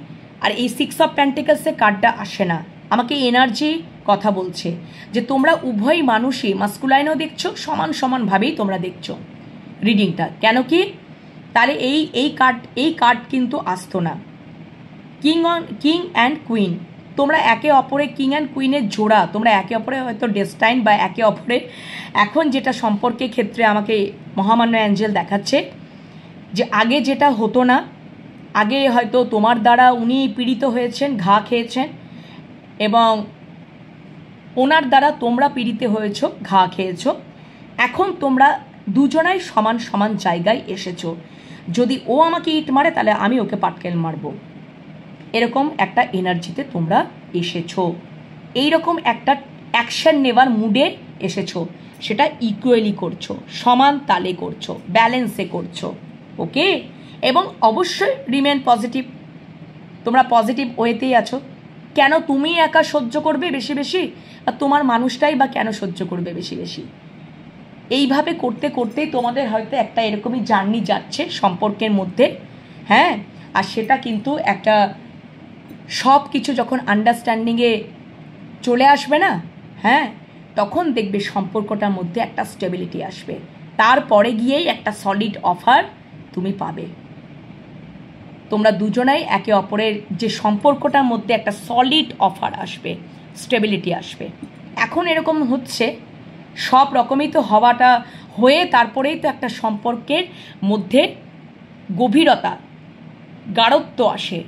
আর এই 6 অফ পেন্টিকলসে কার্ডটা আসে না। আমাকে এনার্জি কথা বলছে যে তোমরা উভয় মানুষই মাস্কুলাইনও দেখছো, সমান সমানভাবেই তোমরা দেখছো রিডিংটা। কেন কি? তাহলে এই কার্ড কিন্তু আসতো না। কিং অ্যান্ড কুইন, তোমরা একে অপরে কিং অ্যান্ড কুইনের জোড়া, তোমরা একে অপরে হয়তো ডেস্টাইন বা একে অপরে এখন যেটা সম্পর্কের ক্ষেত্রে আমাকে মহামান্য অ্যাঞ্জেল দেখাচ্ছে যে আগে যেটা হতো না, আগে হয়তো তোমার দ্বারা উনি পীড়িত হয়েছেন, ঘা খেয়েছেন, এবং ওনার দ্বারা তোমরা পীড়িত হয়েছ, ঘা খেয়েছ। এখন তোমরা দুজনাই সমান সমান জায়গায় এসেছো। যদি ও আমাকে ইট মারে তাহলে আমি ওকে পাটকেল মারবো, এরকম একটা এনার্জিতে তোমরা এসেছো। এইরকম একটা অ্যাকশন নেওয়ার মুডে এসেছো, সেটা ইকুয়ালি করছো, সমান তালে করছো, ব্যালেন্সে করছো। ওকে, এবং অবশ্যই রিমেন পজিটিভ, তোমরা পজিটিভ ওয়েতেই আছো। কেন তুমি একা সহ্য করবে বেশি বেশি, আর তোমার মানুষটাই বা কেন সহ্য করবে বেশি বেশি? এইভাবে করতে করতেই তোমাদের হয়তো একটা এরকমই জার্নি যাচ্ছে সম্পর্কের মধ্যে। হ্যাঁ, আর সেটা কিন্তু একটা সব কিছু যখন আন্ডারস্ট্যান্ডিংয়ে চলে আসবে না, হ্যাঁ, তখন দেখবে সম্পর্কটার মধ্যে একটা স্টেবিলিটি আসবে। তারপরে গিয়েই একটা সলিড অফার তুমি পাবে। তোমরা দুজনাই একে অপরের যে সম্পর্কটার মধ্যে একটা সলিড অফার আসবে, স্টেবিলিটি আসবে। এখন এরকম হচ্ছে, সব রকমই তো হওয়াটা হয়ে তারপরেই তো একটা সম্পর্কের মধ্যে গভীরতা, গাঢ়ত্ব আসে।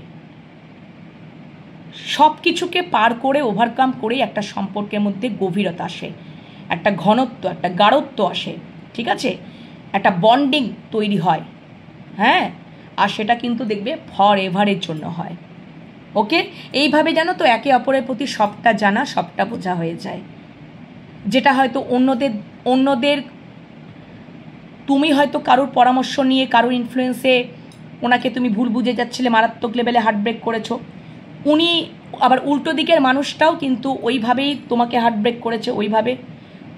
সব কিছুকে পার করে ওভারকাম করেই একটা সম্পর্কের মধ্যে গভীরতা আসে, একটা ঘনত্ব, একটা গাঢ়ত্ব আসে, ঠিক আছে, একটা বন্ডিং তৈরি হয়। হ্যাঁ, আর সেটা কিন্তু দেখবে ফর এভারের জন্য হয়। ওকে, এইভাবে জানো তো একে অপরের প্রতি সবটা জানা, সবটা বোঝা হয়ে যায়। যেটা হয়তো অন্যদের তুমি হয়তো কারোর পরামর্শ নিয়ে, কারোর ইনফ্লুয়েন্সে ওনাকে তুমি ভুল বুঝে যাচ্ছিলে, মারাত্মক লেভেলে হার্টব্রেক করেছো। উনি আবার উল্টো দিকের মানুষটাও কিন্তু ওইভাবেই তোমাকে হার্টব্রেক করেছে, ওইভাবে।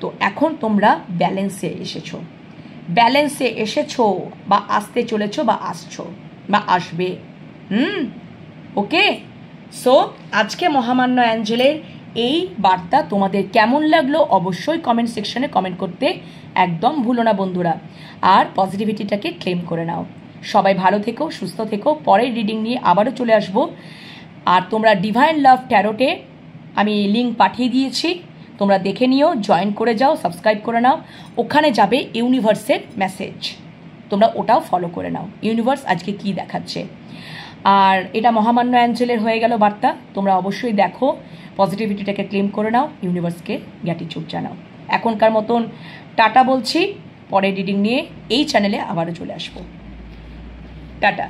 তো এখন তোমরা ব্যালেন্সে এসেছো বা আসতে চলেছো বা আসছো বা আসবে। ওকে, সো আজকে মহামান্য অ্যাঞ্জেলের এই বার্তা তোমাদের কেমন লাগলো অবশ্যই কমেন্ট সেকশনে কমেন্ট করতে একদম ভুলো না বন্ধুরা। আর পজিটিভিটিটাকে ক্লেম করে নাও। সবাই ভালো থেকো, সুস্থ থেকো। পরের রিডিং নিয়ে আবারও চলে আসবো। আর তোমরা ডিভাইন লাভ ট্যারোটে আমি লিঙ্ক পাঠিয়ে দিয়েছি, তোমরা দেখে নিও, জয়েন করে যাও, সাবস্ক্রাইব করে নাও। ওখানে যাবে ইউনিভার্সের মেসেজ, তোমরা ওটাও ফলো করে নাও, ইউনিভার্স আজকে কি দেখাচ্ছে। আর এটা মহামান্য অ্যাঞ্জেলের হয়ে গেল বার্তা, তোমরা অবশ্যই দেখো, পজিটিভিটিটাকে ক্লেম করে নাও, ইউনিভার্সকে গ্র্যাটিটিউড জানাও। এখনকার মতন টাটা বলছি, পরের রিডিং নিয়ে এই চ্যানেলে আবারও চলে আসবো। টাটা।